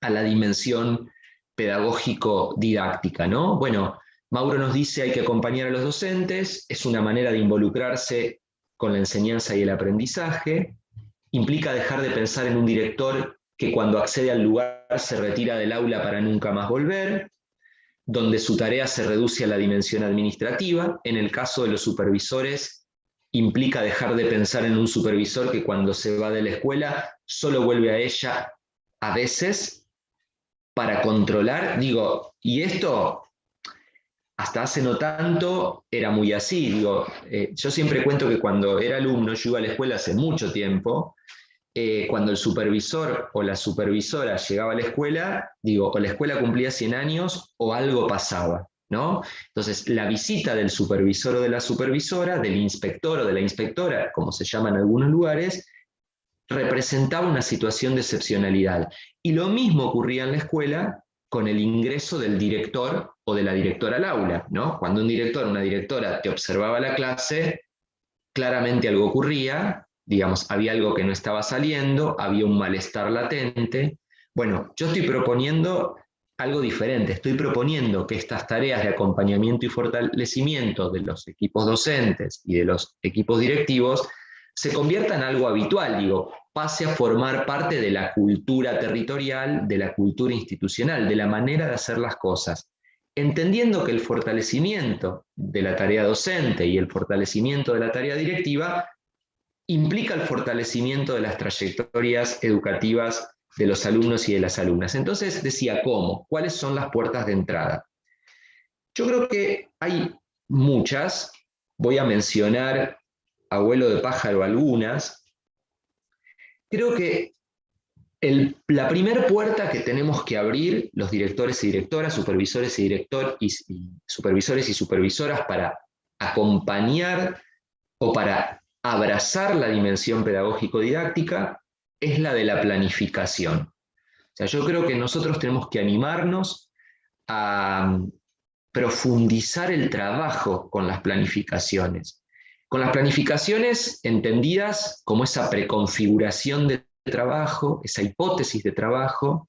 a la dimensión pedagógico-didáctica, ¿no? Bueno, Mauro nos dice hay que acompañar a los docentes, es una manera de involucrarse con la enseñanza y el aprendizaje, implica dejar de pensar en un director que cuando accede al lugar se retira del aula para nunca más volver, donde su tarea se reduce a la dimensión administrativa. En el caso de los supervisores, implica dejar de pensar en un supervisor que cuando se va de la escuela solo vuelve a ella a veces para controlar, digo, y esto hasta hace no tanto era muy así, digo, yo siempre cuento que cuando era alumno, yo iba a la escuela hace mucho tiempo, cuando el supervisor o la supervisora llegaba a la escuela, digo, o la escuela cumplía 100 años o algo pasaba, ¿no? Entonces, la visita del supervisor o de la supervisora, del inspector o de la inspectora, como se llama en algunos lugares, representaba una situación de excepcionalidad. Y lo mismo ocurría en la escuela con el ingreso del director o de la directora al aula, ¿no? Cuando un director o una directora te observaba la clase, claramente algo ocurría, digamos, había algo que no estaba saliendo, había un malestar latente. Bueno, yo estoy proponiendo algo diferente, estoy proponiendo que estas tareas de acompañamiento y fortalecimiento de los equipos docentes y de los equipos directivos se conviertan en algo habitual, digo, pase a formar parte de la cultura territorial, de la cultura institucional, de la manera de hacer las cosas, entendiendo que el fortalecimiento de la tarea docente y el fortalecimiento de la tarea directiva implica el fortalecimiento de las trayectorias educativas de los alumnos y de las alumnas. Entonces decía, ¿cómo? ¿Cuáles son las puertas de entrada? Yo creo que hay muchas, voy a mencionar a vuelo de pájaro algunas. Creo que la primera puerta que tenemos que abrir los directores y directoras, supervisores y supervisores y supervisoras para acompañar o para abrazar la dimensión pedagógico-didáctica es la de la planificación. O sea, yo creo que nosotros tenemos que animarnos a profundizar el trabajo con las planificaciones. Con las planificaciones entendidas como esa preconfiguración de trabajo, esa hipótesis de trabajo,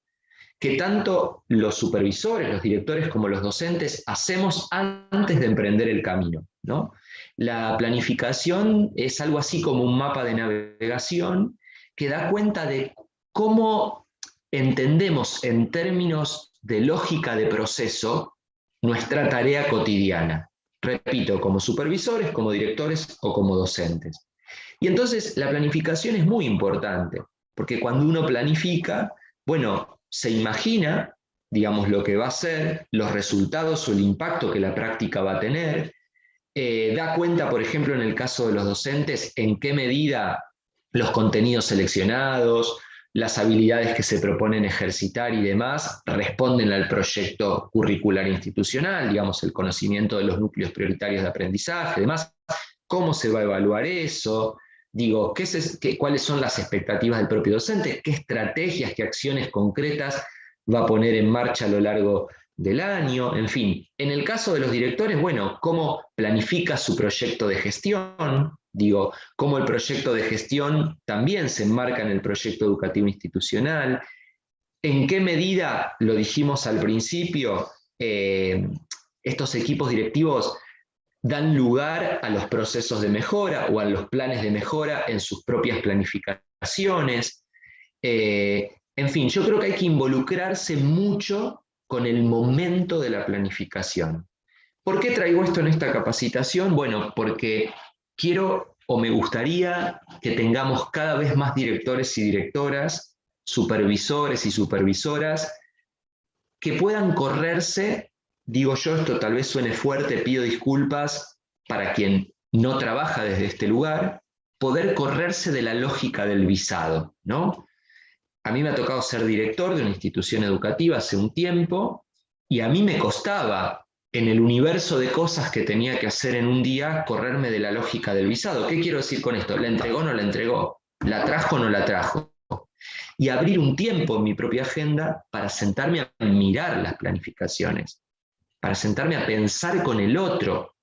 que tanto los supervisores, los directores como los docentes hacemos antes de emprender el camino, ¿no? La planificación es algo así como un mapa de navegación que da cuenta de cómo entendemos en términos de lógica de proceso nuestra tarea cotidiana. Repito, como supervisores, como directores o como docentes. Y entonces la planificación es muy importante, porque cuando uno planifica, bueno, se imagina, digamos, lo que va a ser, los resultados o el impacto que la práctica va a tener, da cuenta, por ejemplo, en el caso de los docentes, en qué medida los contenidos seleccionados, las habilidades que se proponen ejercitar y demás responden al proyecto curricular institucional, digamos, el conocimiento de los núcleos prioritarios de aprendizaje, demás, cómo se va a evaluar eso, digo, cuáles son las expectativas del propio docente, qué estrategias, qué acciones concretas va a poner en marcha a lo largo del año, en fin. En el caso de los directores, bueno, cómo planifica su proyecto de gestión, digo, cómo el proyecto de gestión también se enmarca en el proyecto educativo institucional, en qué medida, lo dijimos al principio, estos equipos directivos dan lugar a los procesos de mejora o a los planes de mejora en sus propias planificaciones. En fin, yo creo que hay que involucrarse mucho con el momento de la planificación. ¿Por qué traigo esto en esta capacitación? Bueno, porque quiero o me gustaría que tengamos cada vez más directores y directoras, supervisores y supervisoras, que puedan correrse, digo yo, esto tal vez suene fuerte, pido disculpas para quien no trabaja desde este lugar, poder correrse de la lógica del visado, ¿no? A mí me ha tocado ser director de una institución educativa hace un tiempo y a mí me costaba, en el universo de cosas que tenía que hacer en un día, correrme de la lógica del visado. ¿Qué quiero decir con esto? ¿La entregó o no la entregó? ¿La trajo o no la trajo? Y abrir un tiempo en mi propia agenda para sentarme a mirar las planificaciones, para sentarme a pensar con el otro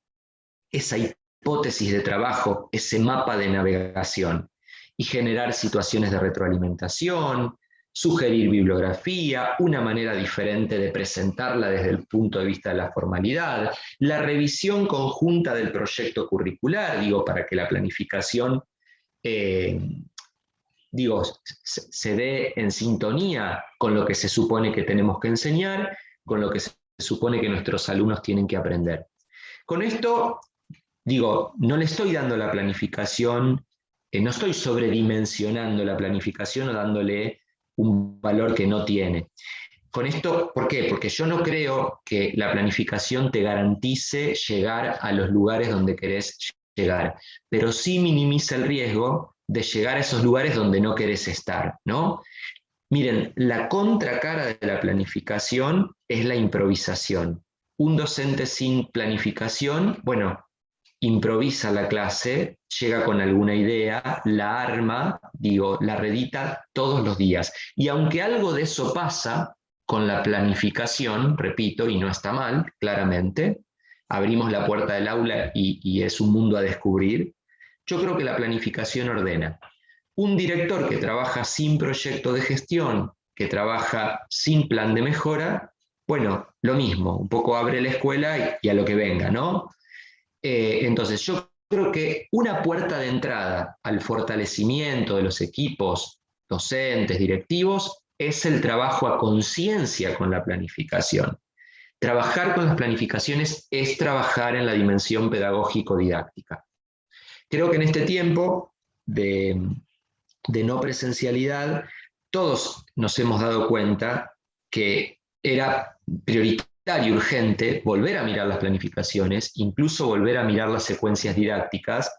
esa hipótesis de trabajo, ese mapa de navegación, y generar situaciones de retroalimentación, sugerir bibliografía, una manera diferente de presentarla desde el punto de vista de la formalidad, la revisión conjunta del proyecto curricular, digo, para que la planificación se dé en sintonía con lo que se supone que tenemos que enseñar, con lo que se supone que nuestros alumnos tienen que aprender. Con esto, no le estoy dando la planificación, no estoy sobredimensionando la planificación o dándole un valor que no tiene. Con esto, ¿por qué? Porque yo no creo que la planificación te garantice llegar a los lugares donde querés llegar, pero sí minimiza el riesgo de llegar a esos lugares donde no querés estar, ¿no? Miren, la contracara de la planificación es la improvisación. Un docente sin planificación, bueno, improvisa la clase, llega con alguna idea, la arma, digo, la redita todos los días. Y aunque algo de eso pasa con la planificación, repito, y no está mal, claramente, abrimos la puerta del aula y es un mundo a descubrir, yo creo que la planificación ordena. Un director que trabaja sin proyecto de gestión, que trabaja sin plan de mejora, bueno, lo mismo, un poco abre la escuela y a lo que venga, ¿no? Entonces, yo creo que una puerta de entrada al fortalecimiento de los equipos docentes, directivos, es el trabajo a conciencia con la planificación. Trabajar con las planificaciones es trabajar en la dimensión pedagógico-didáctica. Creo que en este tiempo de no presencialidad, todos nos hemos dado cuenta que era prioritario y urgente volver a mirar las planificaciones, incluso volver a mirar las secuencias didácticas,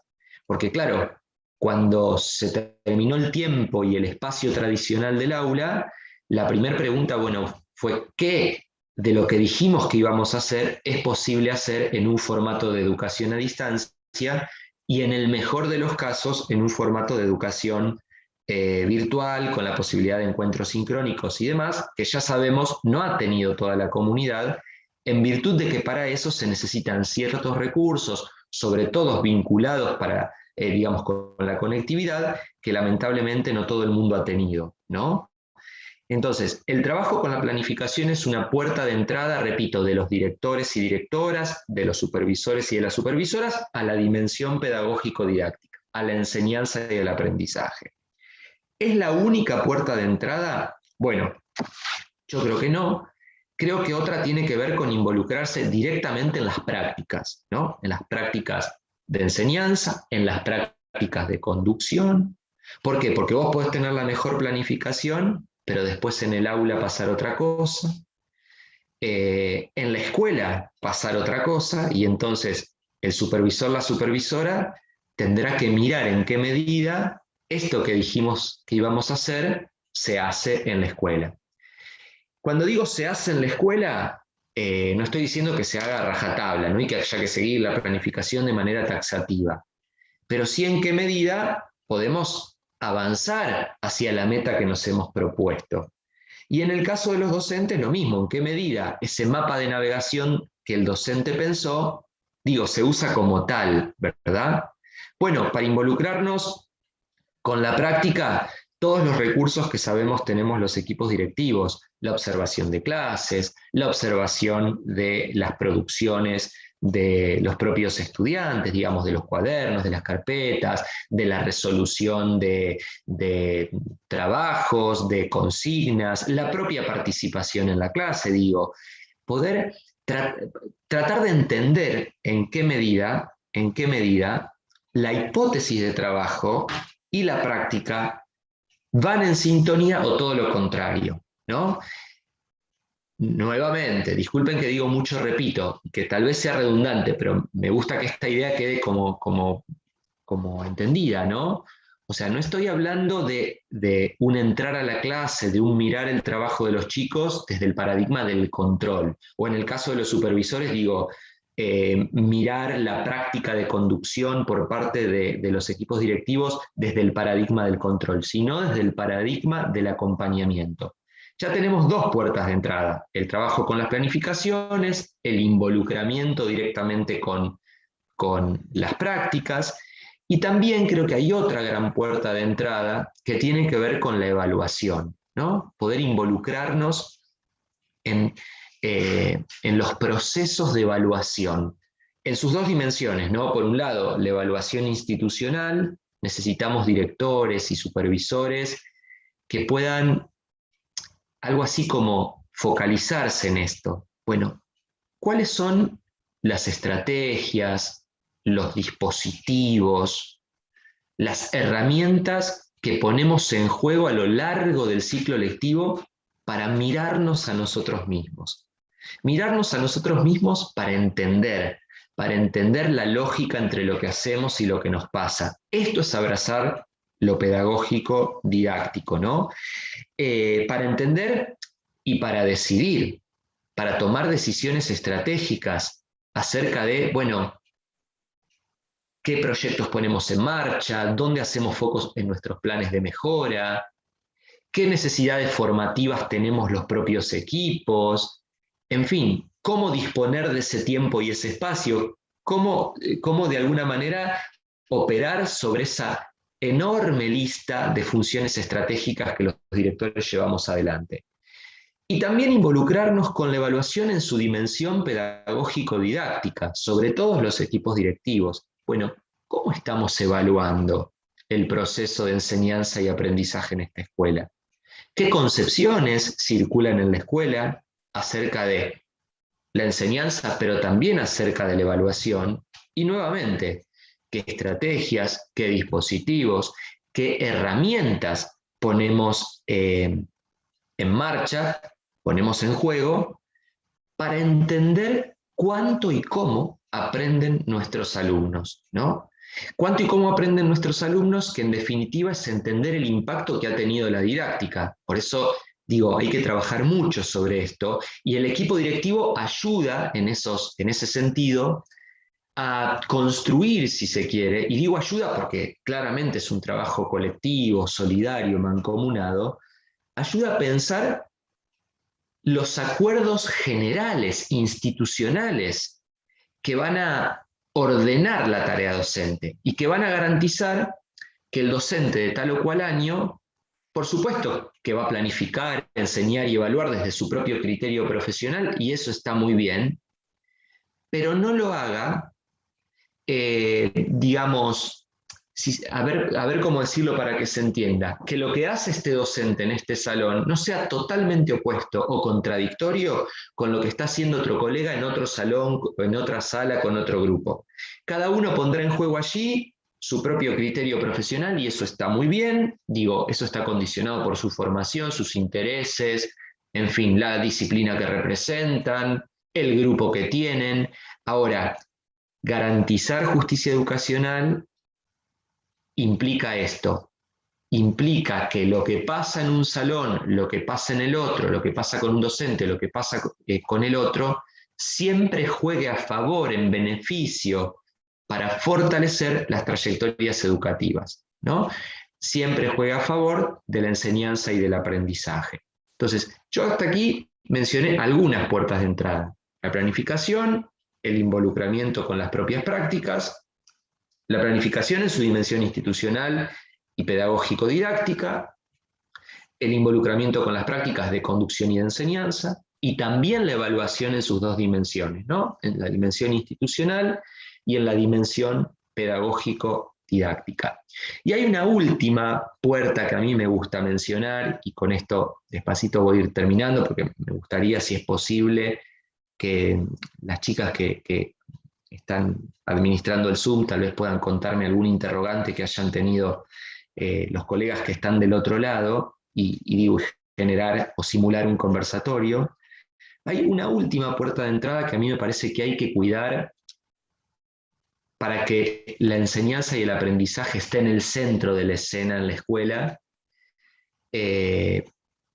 porque claro, cuando se terminó el tiempo y el espacio tradicional del aula, la primera pregunta, bueno, fue ¿qué de lo que dijimos que íbamos a hacer es posible hacer en un formato de educación a distancia y en el mejor de los casos en un formato de educación virtual, con la posibilidad de encuentros sincrónicos y demás, que ya sabemos no ha tenido toda la comunidad, en virtud de que para eso se necesitan ciertos recursos, sobre todo vinculados para, digamos, con la conectividad, que lamentablemente no todo el mundo ha tenido, ¿no? Entonces, el trabajo con la planificación es una puerta de entrada, repito, de los directores y directoras, de los supervisores y de las supervisoras, a la dimensión pedagógico-didáctica, a la enseñanza y el aprendizaje. ¿Es la única puerta de entrada? Bueno, yo creo que no. Creo que otra tiene que ver con involucrarse directamente en las prácticas, ¿no? En las prácticas de enseñanza, en las prácticas de conducción. ¿Por qué? Porque vos podés tener la mejor planificación, pero después en el aula pasar otra cosa. En la escuela pasar otra cosa, y entonces el supervisor, la supervisora, tendrá que mirar en qué medida esto que dijimos que íbamos a hacer se hace en la escuela. Cuando digo se hace en la escuela, no estoy diciendo que se haga a rajatabla, ¿no? Y que haya que seguir la planificación de manera taxativa, pero sí en qué medida podemos avanzar hacia la meta que nos hemos propuesto. Y en el caso de los docentes, lo mismo, en qué medida ese mapa de navegación que el docente pensó, digo, se usa como tal, ¿verdad? Bueno, para involucrarnos con la práctica, todos los recursos que sabemos tenemos los equipos directivos, la observación de clases, la observación de las producciones de los propios estudiantes, digamos, de los cuadernos, de las carpetas, de la resolución de trabajos, de consignas, la propia participación en la clase, digo, poder tratar de entender en qué medida la hipótesis de trabajo y la práctica van en sintonía o todo lo contrario, ¿no? Nuevamente, disculpen que digo mucho, repito, que tal vez sea redundante, pero me gusta que esta idea quede como entendida, ¿no? O sea, no estoy hablando de un entrar a la clase, de un mirar el trabajo de los chicos desde el paradigma del control. O en el caso de los supervisores, digo, mirar la práctica de conducción por parte de los equipos directivos desde el paradigma del control, sino desde el paradigma del acompañamiento. Ya tenemos dos puertas de entrada, el trabajo con las planificaciones, el involucramiento directamente con las prácticas, y también creo que hay otra gran puerta de entrada que tiene que ver con la evaluación, ¿no? Poder involucrarnos en los procesos de evaluación, en sus dos dimensiones, ¿no? Por un lado, la evaluación institucional, necesitamos directores y supervisores que puedan algo así como focalizarse en esto. Bueno, ¿cuáles son las estrategias, los dispositivos, las herramientas que ponemos en juego a lo largo del ciclo lectivo para mirarnos a nosotros mismos? Mirarnos a nosotros mismos para entender la lógica entre lo que hacemos y lo que nos pasa. Esto es abrazar lo pedagógico didáctico, ¿no? Para entender y para decidir, para tomar decisiones estratégicas acerca de, bueno, qué proyectos ponemos en marcha, dónde hacemos focos en nuestros planes de mejora, qué necesidades formativas tenemos los propios equipos, en fin, cómo disponer de ese tiempo y ese espacio, cómo de alguna manera operar sobre esa enorme lista de funciones estratégicas que los directores llevamos adelante. Y también involucrarnos con la evaluación en su dimensión pedagógico-didáctica, sobre todos los equipos directivos. Bueno, ¿cómo estamos evaluando el proceso de enseñanza y aprendizaje en esta escuela? ¿Qué concepciones circulan en la escuela acerca de la enseñanza, pero también acerca de la evaluación? Y nuevamente, ¿qué estrategias, qué dispositivos, qué herramientas ponemos en marcha, ponemos en juego para entender cuánto y cómo aprenden nuestros alumnos, ¿no? Cuánto y cómo aprenden nuestros alumnos, que en definitiva es entender el impacto que ha tenido la didáctica. Por eso digo, hay que trabajar mucho sobre esto y el equipo directivo ayuda en ese sentido a construir, si se quiere, y digo ayuda porque claramente es un trabajo colectivo, solidario, mancomunado, ayuda a pensar los acuerdos generales, institucionales, que van a ordenar la tarea docente y que van a garantizar que el docente de tal o cual año, por supuesto que va a planificar, enseñar y evaluar desde su propio criterio profesional, y eso está muy bien, pero no lo haga, digamos, a ver cómo decirlo para que se entienda, que lo que hace este docente en este salón no sea totalmente opuesto o contradictorio con lo que está haciendo otro colega en otro salón, en otra sala, con otro grupo. Cada uno pondrá en juego allí su propio criterio profesional y eso está muy bien, digo, eso está condicionado por su formación, sus intereses, en fin, la disciplina que representan, el grupo que tienen. Ahora, garantizar justicia educacional implica esto, implica que lo que pasa en un salón, lo que pasa en el otro, lo que pasa con un docente, lo que pasa con el otro, siempre juegue a favor, en beneficio, para fortalecer las trayectorias educativas, ¿no? Siempre juega a favor de la enseñanza y del aprendizaje. Entonces, yo hasta aquí mencioné algunas puertas de entrada. La planificación, el involucramiento con las propias prácticas, la planificación en su dimensión institucional y pedagógico-didáctica, el involucramiento con las prácticas de conducción y de enseñanza, y también la evaluación en sus dos dimensiones, ¿no? En la dimensión institucional y en la dimensión pedagógico-didáctica. Y hay una última puerta que a mí me gusta mencionar, y con esto despacito voy a ir terminando, porque me gustaría, si es posible, que las chicas que están administrando el Zoom tal vez puedan contarme algún interrogante que hayan tenido los colegas que están del otro lado y digo, generar o simular un conversatorio. Hay una última puerta de entrada que a mí me parece que hay que cuidar para que la enseñanza y el aprendizaje esté en el centro de la escena en la escuela,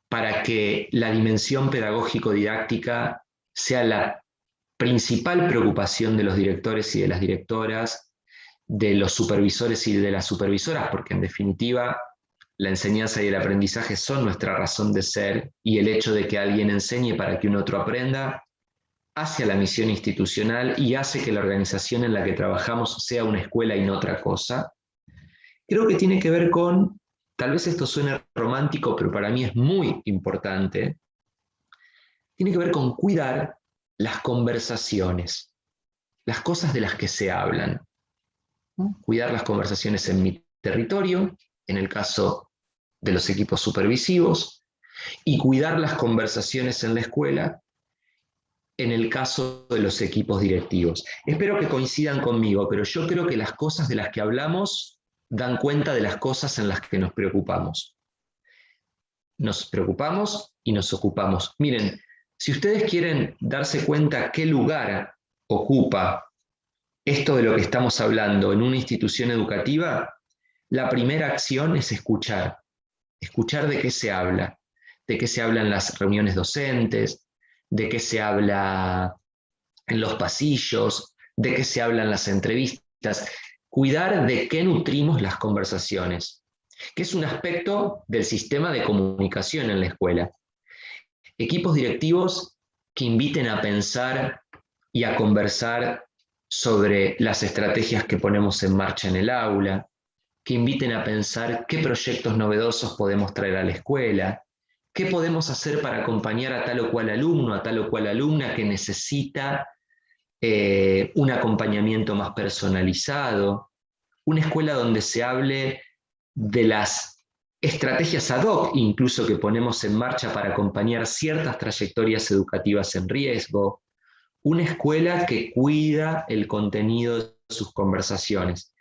para que la dimensión pedagógico-didáctica sea la principal preocupación de los directores y de las directoras, de los supervisores y de las supervisoras, porque en definitiva la enseñanza y el aprendizaje son nuestra razón de ser, y el hecho de que alguien enseñe para que un otro aprenda hace a la misión institucional y hace que la organización en la que trabajamos sea una escuela y no otra cosa. Creo que tiene que ver con, tal vez esto suene romántico, pero para mí es muy importante, tiene que ver con cuidar las conversaciones, las cosas de las que se hablan. Cuidar las conversaciones en mi territorio, en el caso de los equipos supervisivos, y cuidar las conversaciones en la escuela, en el caso de los equipos directivos. Espero que coincidan conmigo, pero yo creo que las cosas de las que hablamos dan cuenta de las cosas en las que nos preocupamos. Nos preocupamos y nos ocupamos. Miren, si ustedes quieren darse cuenta qué lugar ocupa esto de lo que estamos hablando en una institución educativa, La primera acción es escuchar. Escuchar de qué se habla. De qué se habla en las reuniones docentes, de qué se habla en los pasillos, de qué se habla en las entrevistas. Cuidar de qué nutrimos las conversaciones, que es un aspecto del sistema de comunicación en la escuela. Equipos directivos que inviten a pensar y a conversar sobre las estrategias que ponemos en marcha en el aula, que inviten a pensar qué proyectos novedosos podemos traer a la escuela, qué podemos hacer para acompañar a tal o cual alumno, a tal o cual alumna que necesita un acompañamiento más personalizado, una escuela donde se hable de las estrategias ad hoc, incluso que ponemos en marcha para acompañar ciertas trayectorias educativas en riesgo, una escuela que cuida el contenido de sus conversaciones.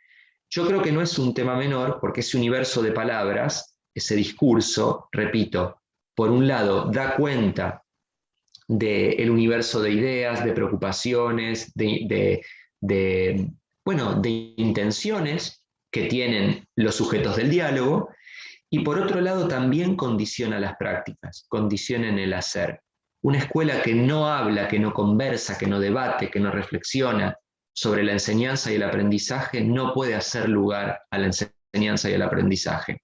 Yo creo que no es un tema menor porque ese universo de palabras, ese discurso, repito, por un lado da cuenta del universo de ideas, de preocupaciones, bueno, de intenciones que tienen los sujetos del diálogo, y por otro lado también condiciona las prácticas, condiciona en el hacer. Una escuela que no habla, que no conversa, que no debate, que no reflexiona sobre la enseñanza y el aprendizaje, no puede hacer lugar a la enseñanza y el aprendizaje.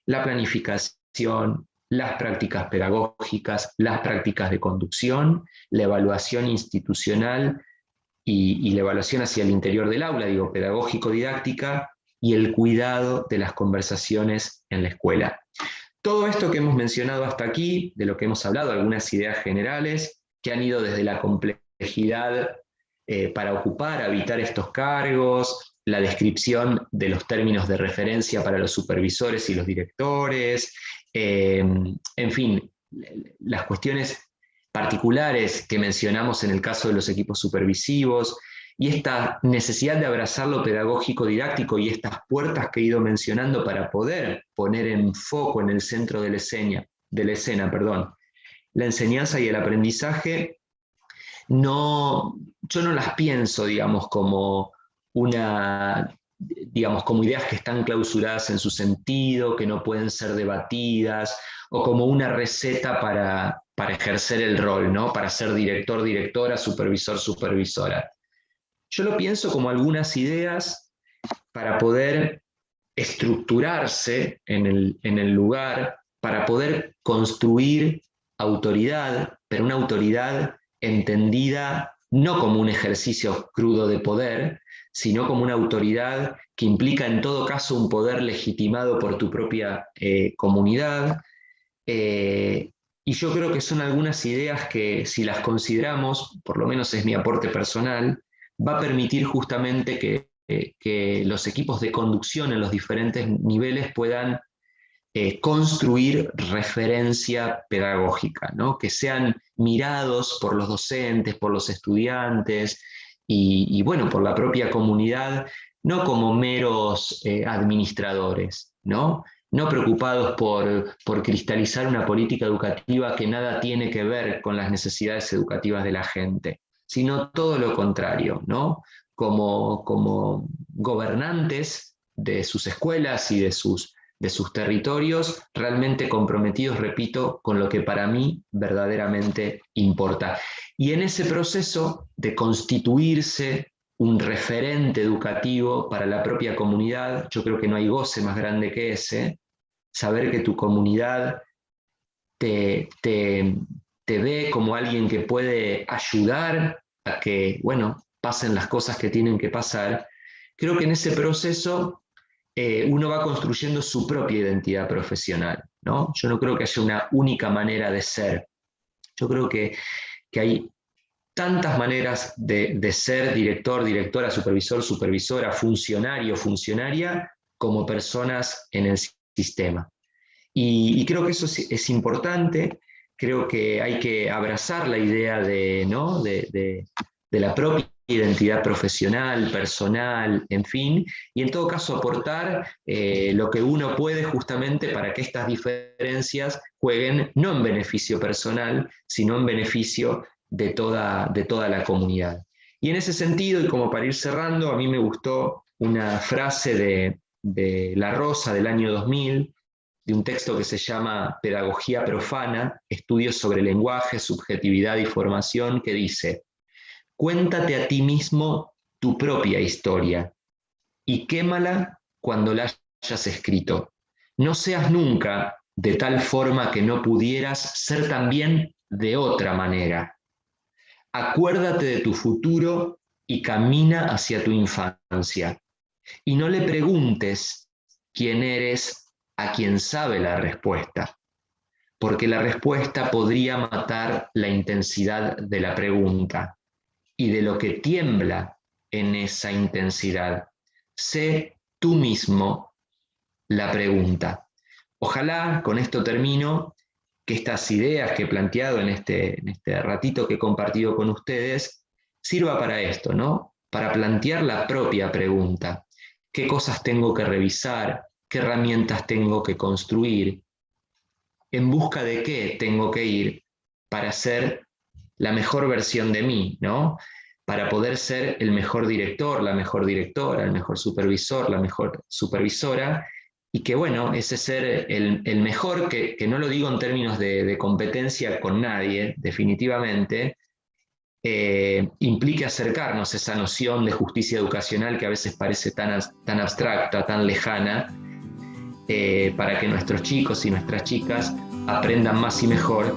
La planificación, las prácticas pedagógicas, las prácticas de conducción, la evaluación institucional y la evaluación hacia el interior del aula, digo, pedagógico-didáctica, y el cuidado de las conversaciones en la escuela. Todo esto que hemos mencionado hasta aquí, de lo que hemos hablado, algunas ideas generales que han ido desde la complejidad para ocupar, habitar estos cargos, la descripción de los términos de referencia para los supervisores y los directores, en fin, las cuestiones particulares que mencionamos en el caso de los equipos supervisivos, y esta necesidad de abrazar lo pedagógico didáctico y estas puertas que he ido mencionando para poder poner en foco en el centro de la escena, la enseñanza y el aprendizaje, yo no las pienso, digamos, como como ideas que están clausuradas en su sentido, que no pueden ser debatidas, o como una receta para ejercer el rol, ¿no? Para ser director, directora, supervisor, supervisora. Yo lo pienso como algunas ideas para poder estructurarse en el lugar, para poder construir autoridad, pero una autoridad entendida no como un ejercicio crudo de poder, sino como una autoridad que implica en todo caso un poder legitimado por tu propia comunidad. Y yo creo que son algunas ideas que si las consideramos, por lo menos es mi aporte personal, va a permitir justamente que los equipos de conducción en los diferentes niveles puedan construir referencia pedagógica, ¿no? Que sean mirados por los docentes, por los estudiantes y bueno, por la propia comunidad, no como meros administradores, ¿no? No preocupados por cristalizar una política educativa que nada tiene que ver con las necesidades educativas de la gente, sino todo lo contrario, ¿no? Como gobernantes de sus escuelas y de sus territorios, realmente comprometidos, repito, con lo que para mí verdaderamente importa. Y en ese proceso de constituirse un referente educativo para la propia comunidad, yo creo que no hay goce más grande que ese, saber que tu comunidad te ve como alguien que puede ayudar a que, bueno, pasen las cosas que tienen que pasar. Creo que en ese proceso uno va construyendo su propia identidad profesional, ¿no? Yo no creo que haya una única manera de ser. Yo creo que hay tantas maneras de ser director, directora, supervisor, supervisora, funcionario, funcionaria, como personas en el sistema. Y creo que eso es importante, creo que hay que abrazar la idea ¿no? de la propia identidad profesional, personal, en fin, y en todo caso aportar lo que uno puede justamente para que estas diferencias jueguen no en beneficio personal, sino en beneficio de toda la comunidad. Y en ese sentido, y como para ir cerrando, a mí me gustó una frase de La Rosa del año 2000, de un texto que se llama Pedagogía Profana, Estudios sobre lenguaje, subjetividad y formación, que dice: cuéntate a ti mismo tu propia historia y quémala cuando la hayas escrito. No seas nunca de tal forma que no pudieras ser también de otra manera. Acuérdate de tu futuro y camina hacia tu infancia. Y no le preguntes quién eres a quien sabe la respuesta, porque la respuesta podría matar la intensidad de la pregunta y de lo que tiembla en esa intensidad. Sé tú mismo la pregunta. Ojalá, con esto termino, que estas ideas que he planteado en este ratito que he compartido con ustedes sirva para esto, ¿no? Para plantear la propia pregunta. ¿Qué cosas tengo que revisar? ¿Qué herramientas tengo que construir? ¿En busca de qué tengo que ir para ser la mejor versión de mí, ¿no? Para poder ser el mejor director, la mejor directora, el mejor supervisor, la mejor supervisora, y que bueno, ese ser el mejor, que no lo digo en términos de competencia con nadie, definitivamente, implique acercarnos a esa noción de justicia educacional que a veces parece tan abstracta, tan lejana, para que nuestros chicos y nuestras chicas aprendan más y mejor